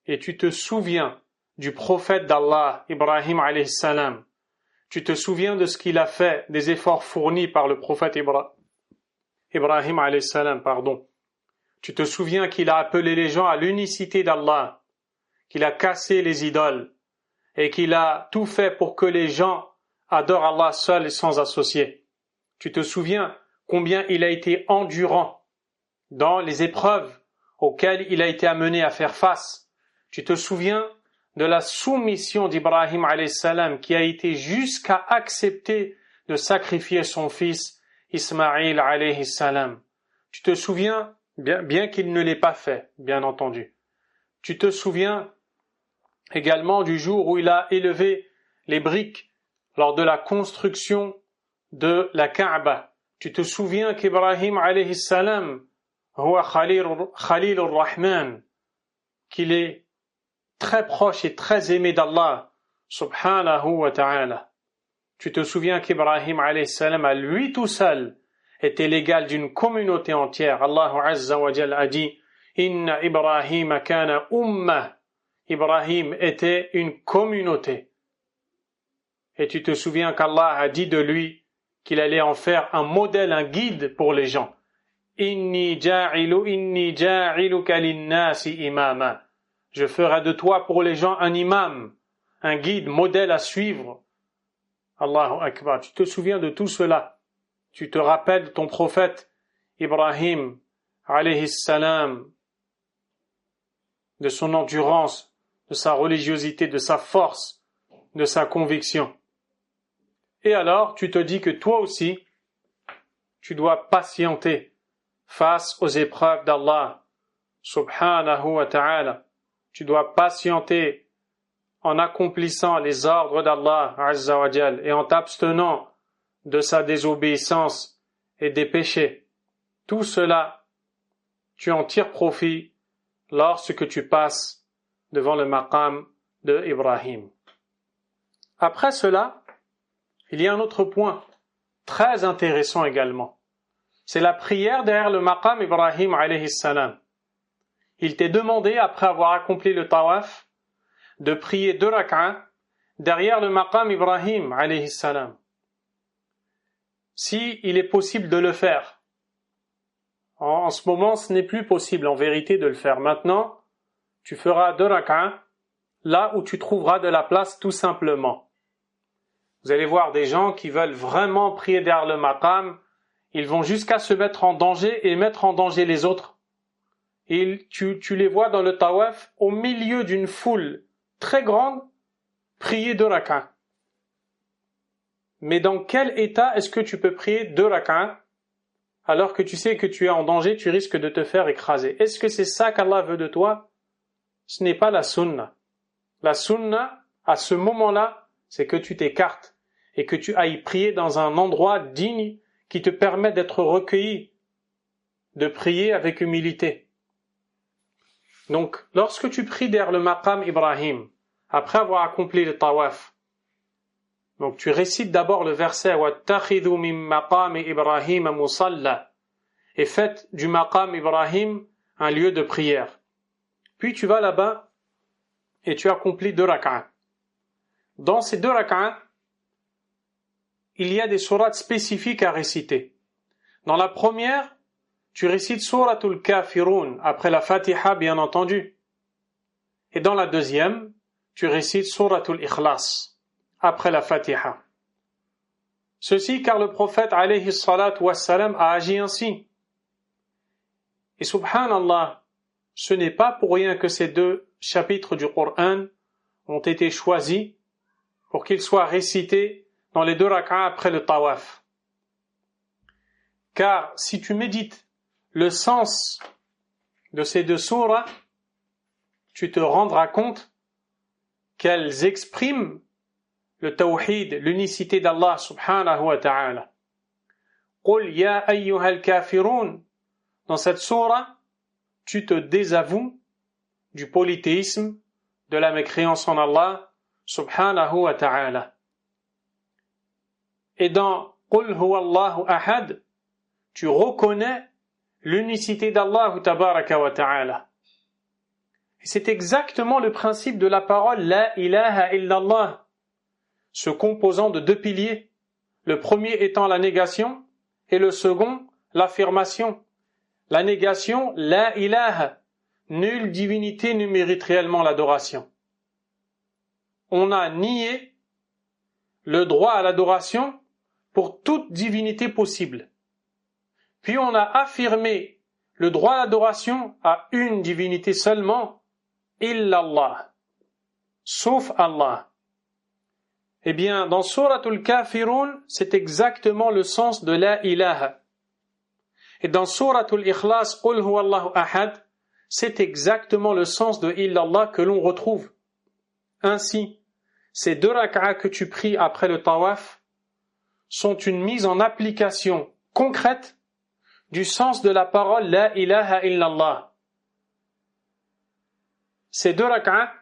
et tu te souviens du prophète d'Allah, Ibrahim alayhi salam. Tu te souviens de ce qu'il a fait, des efforts fournis par le prophète Ibrahim alayhi salam, Tu te souviens qu'il a appelé les gens à l'unicité d'Allah, qu'il a cassé les idoles, et qu'il a tout fait pour que les gens adorent Allah seul et sans associé. Tu te souviens combien il a été endurant dans les épreuves auxquelles il a été amené à faire face. Tu te souviens de la soumission d'Ibrahim alayhi salam qui a été jusqu'à accepter de sacrifier son fils Ismaïl alayhi salam. Tu te souviens, bien qu'il ne l'ait pas fait, bien entendu. Tu te souviens également du jour où il a élevé les briques lors de la construction de la Kaaba. Tu te souviens qu'Ibrahim alayhi salam, huwa Khalil ar-Rahman, qu'il est très proche et très aimé d'Allah, subhanahu wa ta'ala. Tu te souviens qu'Ibrahim alayhi salam, à lui tout seul, était l'égal d'une communauté entière. Allah azza wa jalla a dit, Inna Ibrahim kana ummah. Ibrahim était une communauté. Et tu te souviens qu'Allah a dit de lui qu'il allait en faire un modèle, un guide pour les gens. Inni ja'iluka linnasi imama. Je ferai de toi pour les gens un imam, un guide, modèle à suivre. Allahu Akbar. Tu te souviens de tout cela. Tu te rappelles de ton prophète Ibrahim alayhi salam, de son endurance, de sa religiosité, de sa force, de sa conviction. Et alors, tu te dis que toi aussi, tu dois patienter face aux épreuves d'Allah, subhanahu wa ta'ala. Tu dois patienter en accomplissant les ordres d'Allah, azza wa jal, et en t'abstenant de sa désobéissance et des péchés. Tout cela, tu en tires profit lorsque tu passes devant le maqam de Ibrahim. Après cela, il y a un autre point très intéressant également. C'est la prière derrière le maqam Ibrahim alayhi salam. Il t'est demandé, après avoir accompli le tawaf, de prier 2 rak'ah derrière le maqam Ibrahim alayhi salam. Si il est possible de le faire. En ce moment, ce n'est plus possible en vérité de le faire. Maintenant, tu feras 2 rak'ah là où tu trouveras de la place tout simplement. Vous allez voir des gens qui veulent vraiment prier derrière le maqam, ils vont jusqu'à se mettre en danger et mettre en danger les autres. Et tu les vois dans le tawaf, au milieu d'une foule très grande, prier 2 rak'ah. Mais dans quel état est-ce que tu peux prier 2 rak'ah alors que tu sais que tu es en danger, tu risques de te faire écraser? Est-ce que c'est ça qu'Allah veut de toi? Ce n'est pas la sunna. La sunna, à ce moment-là, c'est que tu t'écartes et que tu ailles prier dans un endroit digne qui te permet d'être recueilli, de prier avec humilité. Donc, lorsque tu pries derrière le maqam Ibrahim, après avoir accompli le tawaf, donc tu récites d'abord le verset وَاتَّخِذُوا مِن مَقَامِ إِبْرَاهِيمَ مُصَلَّى et faites du maqam Ibrahim un lieu de prière. Puis tu vas là-bas et tu accomplis 2 rak'ah. Dans ces 2 rak'ah, il y a des sourates spécifiques à réciter. Dans la première, tu récites Suratul Kafirun, après la Fatiha bien entendu. Et dans la deuxième, tu récites Suratul Ikhlas, après la Fatiha. Ceci car le prophète alayhi salatu wassalam a agi ainsi. Et subhanallah, ce n'est pas pour rien que ces deux chapitres du Coran ont été choisis pour qu'ils soient récités dans les 2 rak'a après le tawaf. Car si tu médites le sens de ces 2 sourates, tu te rendras compte qu'elles expriment le tawhid, l'unicité d'Allah subhanahu wa ta'ala. Qul ya ayyuhal kafirun. Dans cette sourate, tu te désavoues du polythéisme, de la mécréance en Allah subhanahu wa ta'ala. Et dans Qul huwallahu ahad, tu reconnais l'unicité d'Allah tabaraka wa ta'ala. Et c'est exactement le principe de la parole La ilaha illallah, se composant de 2 piliers, le premier étant la négation et le second l'affirmation. La négation, La ilaha, nulle divinité ne mérite réellement l'adoration. On a nié le droit à l'adoration pour toute divinité possible. Puis on a affirmé le droit à l'adoration à une divinité seulement, illallah, sauf Allah. Eh bien, dans Suratul Kafirun, c'est exactement le sens de La ilaha. Et dans Suratul Ikhlas, Qul huwallahu ahad, c'est exactement le sens de illallah que l'on retrouve. Ainsi, ces 2 rak'a que tu pries après le tawaf sont une mise en application concrète du sens de la parole La ilaha illallah. Ces 2 rak'a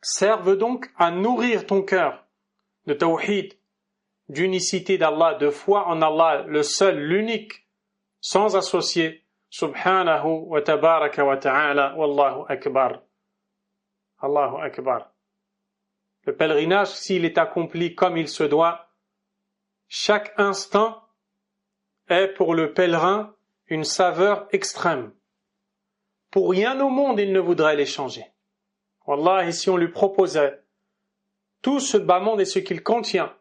servent donc à nourrir ton cœur de tawhid, d'unicité d'Allah, de foi en Allah, le seul, l'unique, sans associé, subhanahu wa tabaraka wa ta'ala, wallahu akbar. Allahu akbar. Le pèlerinage, s'il est accompli comme il se doit, chaque instant est pour le pèlerin une saveur extrême. Pour rien au monde, il ne voudrait l'échanger. Wallahi, si on lui proposait tout ce bas monde et ce qu'il contient,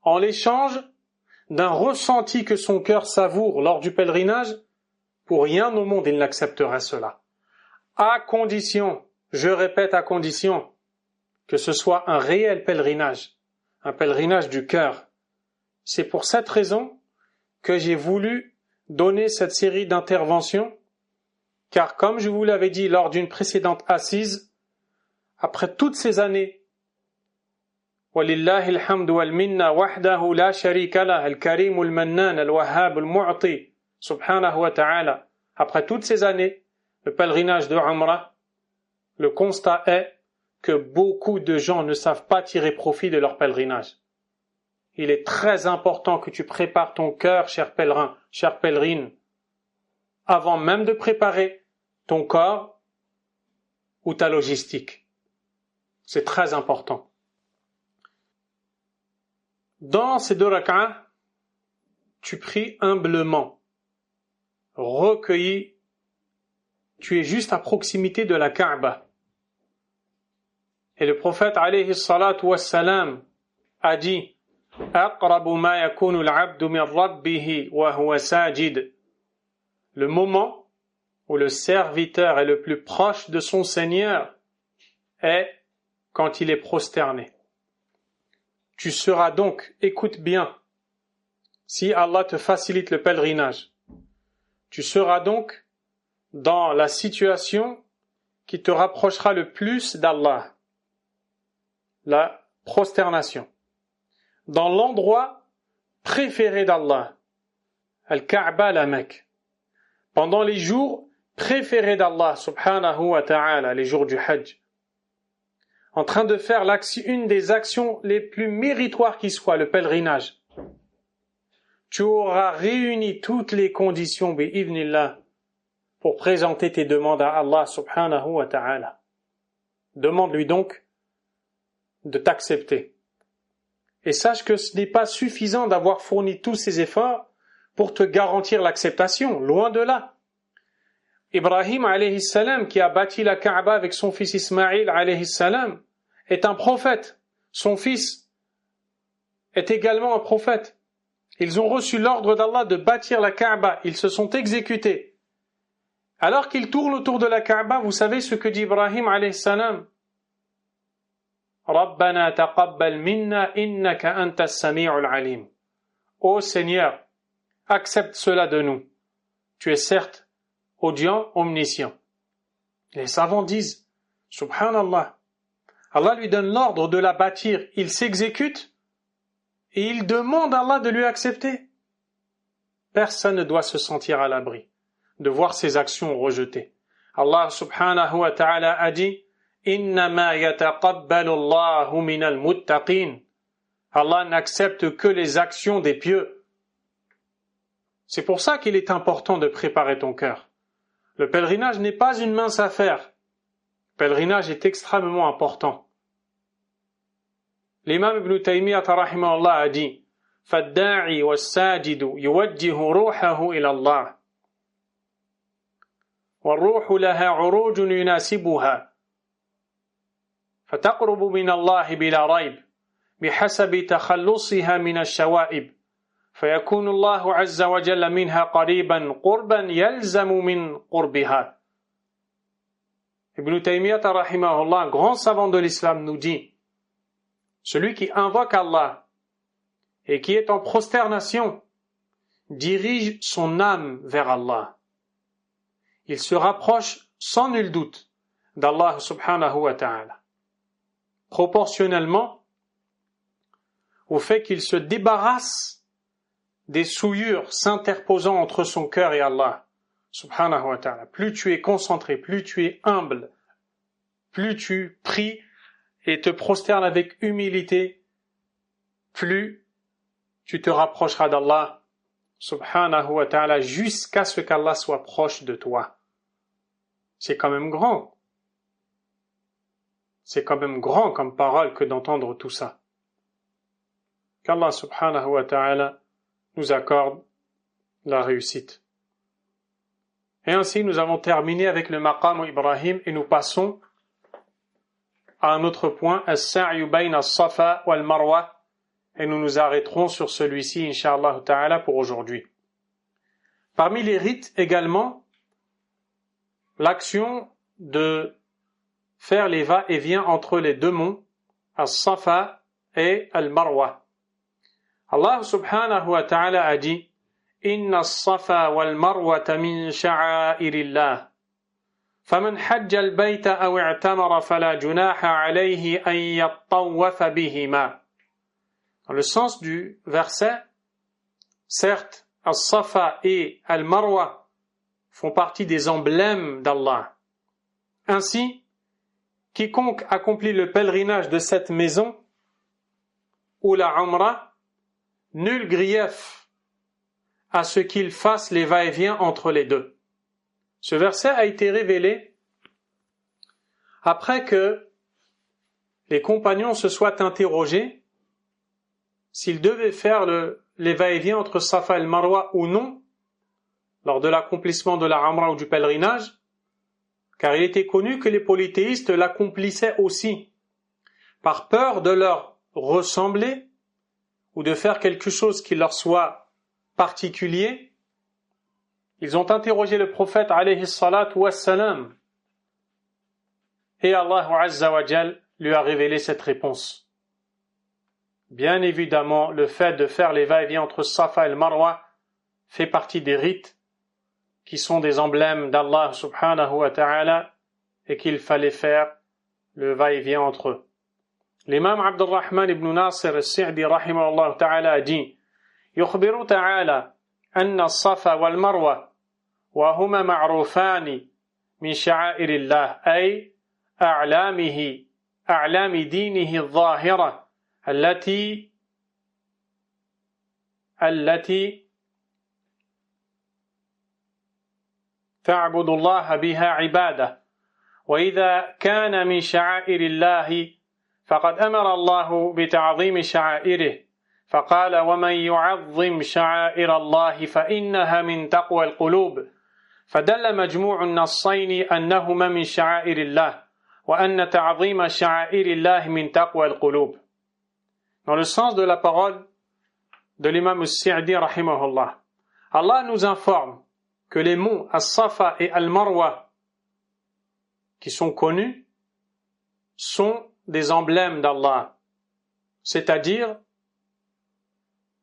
en l'échange d'un ressenti que son cœur savoure lors du pèlerinage, pour rien au monde il n'accepterait cela. À condition, je répète à condition, que ce soit un réel pèlerinage, un pèlerinage du cœur. C'est pour cette raison que j'ai voulu donner cette série d'interventions, car comme je vous l'avais dit lors d'une précédente assise, après toutes ces années, وَلِلَّهِ الْحَمْدُ وَالْمِنَّةُ وَحْدَهُ لَا شَرِيكَ لَهُ الْكَرِيمُ الْمَنَّانُ الْوَهَّابُ الْمُعْطِي subhanahu wa ta'ala. Après toutes ces années, le pèlerinage de Umrah, le constat est que beaucoup de gens ne savent pas tirer profit de leur pèlerinage. Il est très important que tu prépares ton cœur, cher pèlerin, chère pèlerine, avant même de préparer ton corps ou ta logistique. C'est très important. Dans ces 2 rak'a, tu pries humblement, recueilli, tu es juste à proximité de la Kaaba. Et le prophète alayhi salatu wassalam a dit أَقْرَبُ مَا يَكُونُ الْعَبْدُ مِنْ رَبِّهِ وَهُوَ سَاجِدٌ. Le moment où le serviteur est le plus proche de son Seigneur est quand il est prosterné. Tu seras donc, écoute bien, si Allah te facilite le pèlerinage, tu seras donc dans la situation qui te rapprochera le plus d'Allah, la prosternation, dans l'endroit préféré d'Allah, Al-Kaaba, la Mecque, pendant les jours préférés d'Allah, subhanahu wa ta'ala, les jours du Hajj, en train de faire une des actions les plus méritoires qui soient, le pèlerinage. Tu auras réuni toutes les conditions, bi'idhnillah, pour présenter tes demandes à Allah subhanahu wa ta'ala. Demande-lui donc de t'accepter. Et sache que ce n'est pas suffisant d'avoir fourni tous ces efforts pour te garantir l'acceptation, loin de là. Ibrahim alayhi salam, qui a bâti la Kaaba avec son fils Ismaïl alayhi salam, est un prophète. Son fils est également un prophète. Ils ont reçu l'ordre d'Allah de bâtir la Kaaba. Ils se sont exécutés. Alors qu'ils tournent autour de la Kaaba, vous savez ce que dit Ibrahim alayhi salam? Rabbana taqabbal minna innaka antas sami'ul alim. Ô Seigneur, accepte cela de nous. Tu es certes audient, omniscient. Les savants disent, subhanallah, Allah lui donne l'ordre de la bâtir, il s'exécute et il demande à Allah de lui accepter. Personne ne doit se sentir à l'abri de voir ses actions rejetées. Allah subhanahu wa ta'ala a dit, innama yataqabbalu Allahu minal muttaqin. Allah n'accepte que les actions des pieux. C'est pour ça qu'il est important de préparer ton cœur. Le pèlerinage n'est pas une mince affaire. Le pèlerinage est extrêmement important. L'imam Ibn Taymiyyah rahimahullah a dit, فَالدَّاعِي وَالسَّاجِدُ يُوَجِّهُ رُوحَهُ إِلَى اللَّهِ والروح لها عروج يناسبها فتقرب من الله بلا ريب بحسب تخلصها من الشوائب فيكون الله عز وجل منها قريبا قربا يلزم من قربها. Ibn Taymiyyah rahimahullah, grand savant de l'islam, nous dit, celui qui invoque Allah et qui est en prosternation dirige son âme vers Allah. Il se rapproche sans nul doute d'Allah subhanahu wa ta'ala, proportionnellement au fait qu'il se débarrasse des souillures s'interposant entre son cœur et Allah subhanahu wa ta'ala. Plus tu es concentré, plus tu es humble, plus tu pries et te prosternes avec humilité, plus tu te rapprocheras d'Allah subhanahu wa ta'ala jusqu'à ce qu'Allah soit proche de toi. C'est quand même grand. C'est quand même grand comme parole que d'entendre tout ça. Qu'Allah subhanahu wa ta'ala nous accorde la réussite. Et ainsi, nous avons terminé avec le maqam Ibrahim et nous passons à un autre point, as-sa'yu bayna as-safa wal-marwa, et nous nous arrêterons sur celui-ci, incha'Allah ta'ala, pour aujourd'hui. Parmi les rites également, l'action de faire les va-et-vient entre les deux monts, as-safa et al-marwa. Allah subhanahu wa ta'ala a dit, inna as-safa wal-marwata min sha'airillah. فمن حج البيت أو اعتمر فلا جناح عليه أن يطوف بهما. Dans le sens du verset, certes, As-Safa et Al-Marwa font partie des emblèmes d'Allah. Ainsi, quiconque accomplit le pèlerinage de cette maison ou la Umrah, nul grief à ce qu'il fasse les va-et-vient entre les deux. Ce verset a été révélé après que les compagnons se soient interrogés s'ils devaient faire les va-et-vient entre Safa et le Marwa ou non lors de l'accomplissement de la Umrah ou du pèlerinage, car il était connu que les polythéistes l'accomplissaient aussi par peur de leur ressembler ou de faire quelque chose qui leur soit particulier. Ils ont interrogé le prophète alayhi salatu wassalam et Allah azza wa jal lui a révélé cette réponse. Bien évidemment, le fait de faire les va-et-vient entre Safa et le Marwa fait partie des rites qui sont des emblèmes d'Allah subhanahu wa ta'ala et qu'il fallait faire le va-et-vient entre eux. L'imam Abdurrahman ibn Nasir al-Sa'di rahimahullah ta'ala a dit, يخبر تعالى أن الصفا والمروة وهما معروفان من شعائر الله أي أعلام دينه الظاهرة التي تعبد الله بها عباده وإذا كان من شعائر الله فقد أمر الله بتعظيم شعائره فقال ومن يعظم شعائر الله فإنها من تقوى القلوب فدل مجموع النصين أنهما من شعائر الله وأن تعظيم شعائر الله من تقوى القلوب. Dans le sens de la parole de l'imam As-Sa'di rahimahullah, Allah nous informe que les monts As-Safa et Al-Marwa qui sont connus sont des emblèmes d'Allah, c'est-à-dire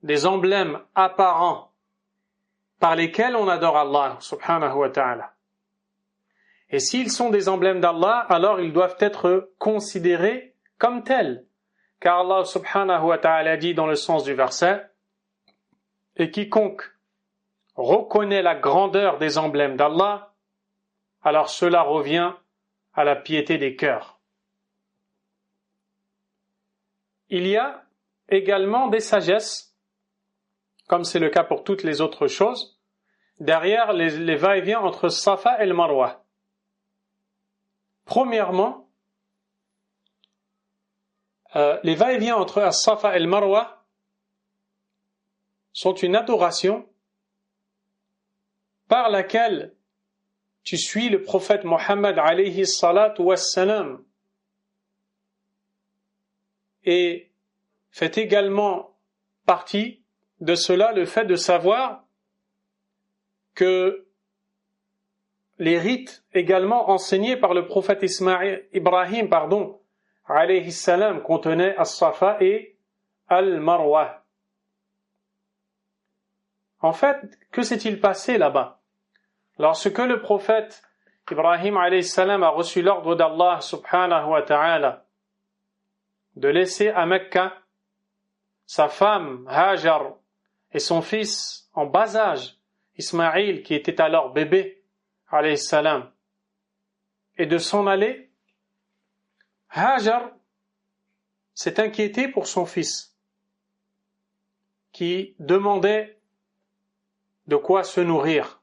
des emblèmes apparents par lesquels on adore Allah subhanahu wa ta'ala. Et s'ils sont des emblèmes d'Allah, alors ils doivent être considérés comme tels, car Allah subhanahu wa ta'ala dit dans le sens du verset « Et quiconque reconnaît la grandeur des emblèmes d'Allah, alors cela revient à la piété des cœurs. » Il y a également des sagesses, comme c'est le cas pour toutes les autres choses, derrière les va-et-vient entre Safa et le Marwa. Premièrement, les va-et-vient entre Safa et le Marwa sont une adoration par laquelle tu suis le prophète Mohammed alayhi salatu wassalam et fait également partie de cela le fait de savoir que les rites également enseignés par le prophète Ibrahim alayhi salam contenaient As-Safa et Al-Marwa. En fait, que s'est-il passé là-bas? Lorsque le prophète Ibrahim alayhi salam a reçu l'ordre d'Allah subhanahu wa ta'ala de laisser à Mecca sa femme Hajar et son fils en bas âge, Ismaïl, qui était alors bébé, alayhi salam, et de s'en aller, Hajar s'est inquiétée pour son fils, qui demandait de quoi se nourrir.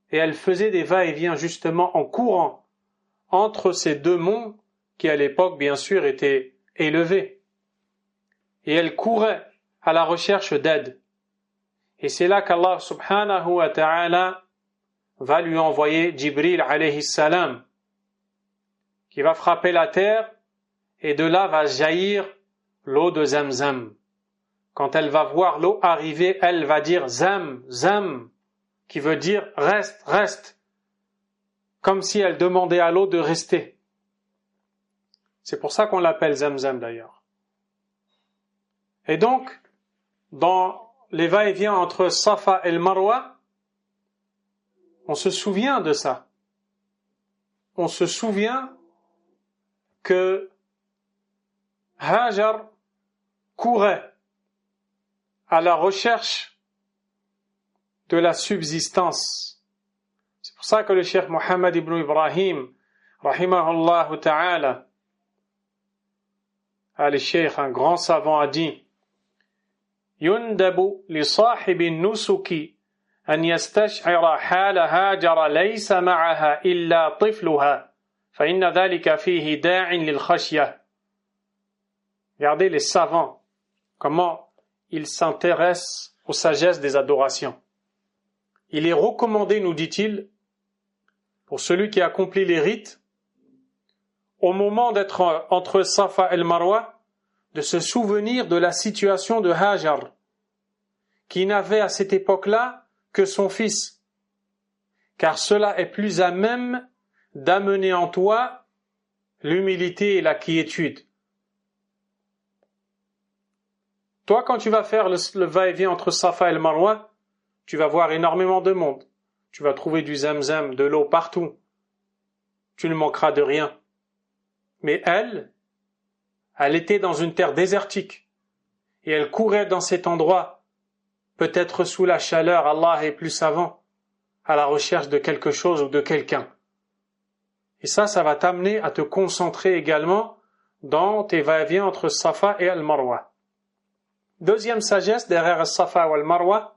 Et elle faisait des va-et-vient justement en courant entre ces deux monts qui à l'époque bien sûr étaient élevés. Et elle courait à la recherche d'aide. Et c'est là qu'Allah subhanahu wa ta'ala va lui envoyer Jibril alayhi salam, qui va frapper la terre et de là va jaillir l'eau de Zamzam. Quand elle va voir l'eau arriver, elle va dire Zam, Zam, qui veut dire reste, reste, comme si elle demandait à l'eau de rester. C'est pour ça qu'on l'appelle Zamzam d'ailleurs. Et donc, dans les va-et-vient entre Safa et le Marwa, on se souvient de ça. On se souvient que Hajar courait à la recherche de la subsistance. C'est pour ça que le cheikh Mohammed ibn Ibrahim, rahimahullah ta'ala, le cheikh, un grand savant, a dit يندب لصاحب النسك أن يستشعر حال هاجر ليس معها إلا طفلها فإن ذلك فيه داع للخشية. Regardez les savants, comment ils s'intéressent aux sagesses des adorations. Il est recommandé, nous dit-il, pour celui qui accomplit les rites, au moment d'être entre Safa et le Marwa, de se souvenir de la situation de Hajar, qui n'avait à cette époque-là que son fils, car cela est plus à même d'amener en toi l'humilité et la quiétude. Toi, quand tu vas faire le va-et-vient entre Safa et le Marwa, tu vas voir énormément de monde. Tu vas trouver du Zamzam, de l'eau partout. Tu ne manqueras de rien. Mais elle était dans une terre désertique. Et elle courait dans cet endroit, peut-être sous la chaleur, Allah est plus savant, à la recherche de quelque chose ou de quelqu'un. Et ça va t'amener à te concentrer également dans tes va-et-vient entre Safa et Al-Marwa. Deuxième sagesse derrière Safa ou Al-Marwa,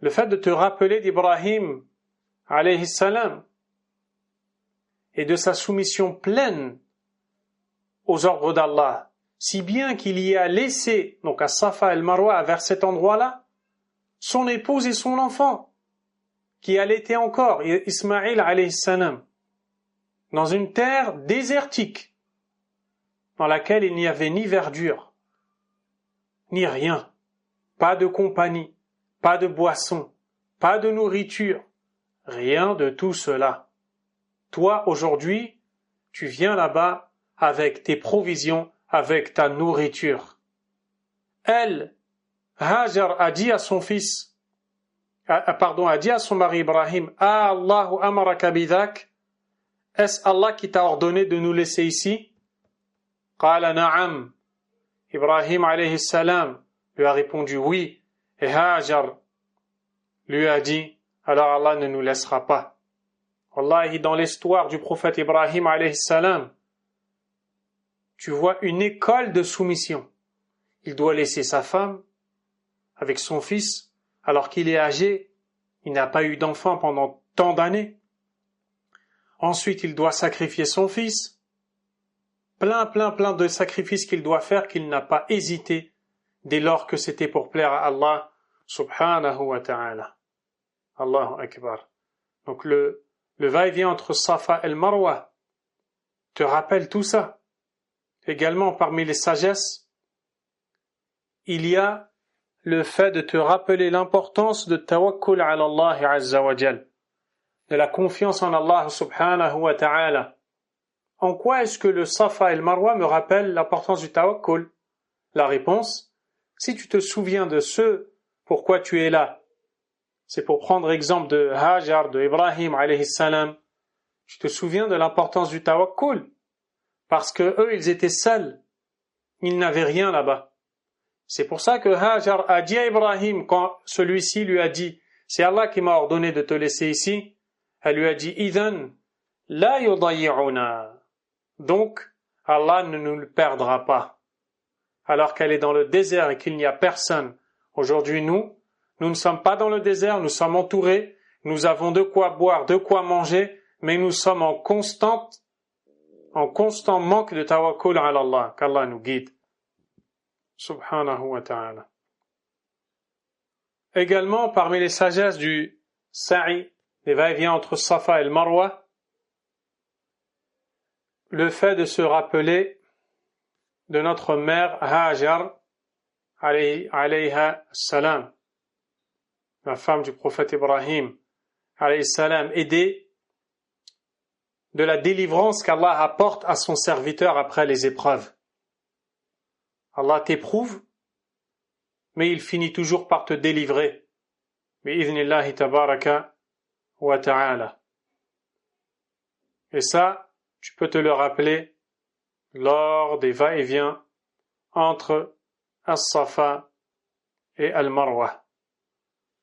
le fait de te rappeler d'Ibrahim alayhi salam et de sa soumission pleine aux ordres d'Allah, si bien qu'il y a laissé, donc à Safa et Marwa, vers cet endroit-là, son épouse et son enfant, qui allaitaient encore, Ismaïl alayhi salam, dans une terre désertique, dans laquelle il n'y avait ni verdure, ni rien, pas de compagnie, pas de boisson, pas de nourriture, rien de tout cela. Toi, aujourd'hui, tu viens là-bas avec tes provisions, avec ta nourriture. Elle, Hajar, a dit à son fils, a dit à son mari Ibrahim, Ah Allahu amaraka bidhak, est-ce Allah qui t'a ordonné de nous laisser ici? Qala na'am. Ibrahim alayhi salam lui a répondu oui, et Hajar lui a dit, alors Allah ne nous laissera pas. Wallahi, dans l'histoire du prophète Ibrahim alayhi salam, tu vois une école de soumission. Il doit laisser sa femme avec son fils alors qu'il est âgé, il n'a pas eu d'enfant pendant tant d'années. Ensuite, il doit sacrifier son fils. Plein de sacrifices qu'il doit faire qu'il n'a pas hésité dès lors que c'était pour plaire à Allah subhanahu wa ta'ala. Allahu Akbar. Donc le va-et-vient entre Safa et Marwa te rappelle tout ça. Également, parmi les sagesses, il y a le fait de te rappeler l'importance de tawakkul ala Allah azza wa jal, de la confiance en Allah subhanahu wa ta'ala. En quoi est-ce que le Safa et le Marwa me rappellent l'importance du tawakkul? La réponse, si tu te souviens de ce pourquoi tu es là, c'est pour prendre exemple de Hajar, de Ibrahim alayhi salam, tu te souviens de l'importance du tawakkul, parce que eux, ils étaient seuls, ils n'avaient rien là-bas. C'est pour ça que Hajar a dit à Ibrahim, quand celui-ci lui a dit, c'est Allah qui m'a ordonné de te laisser ici, elle lui a dit, Idhan, la yudayi'una. Donc, Allah ne nous le perdra pas. Alors qu'elle est dans le désert et qu'il n'y a personne. Aujourd'hui, nous ne sommes pas dans le désert, nous sommes entourés, nous avons de quoi boire, de quoi manger, mais nous sommes en constant manque de tawakkul ala Allah, qu'Allah nous guide. Subhanahu wa ta'ala. Également, parmi les sagesses du sa'i, les va-et-vient entre Safa et le Marwa, le fait de se rappeler de notre mère Hajar, alayha salam, la femme du prophète Ibrahim, alayhi salam, aidée de la délivrance qu'Allah apporte à son serviteur après les épreuves. Allah t'éprouve, mais il finit toujours par te délivrer. Bi'idhnillahi tabaraka wa ta'ala. Et ça, tu peux te le rappeler lors des va-et-vient entre As-Safa et Al-Marwa.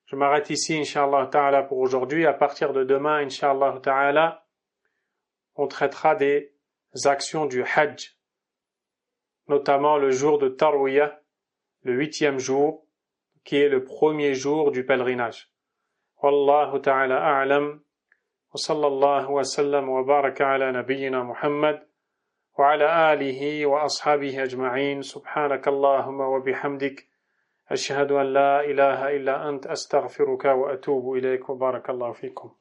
Je m'arrête ici, Inch'Allah ta'ala, pour aujourd'hui. À partir de demain, Inch'Allah ta'ala, on traitera des actions du Hajj, notamment le jour de Tarwiyah, le 8e jour, qui est le premier jour du pèlerinage. Wallahu ta'ala a'lam, wa sallallahu wa sallam wa baraka ala nabiyyina Muhammad, wa ala alihi wa ashabihi ajma'in, subhanakallahumma wa bihamdik, ashhadu an la ilaha illa ant astaghfiruka wa atubu ilayk wa barakallahu fikum.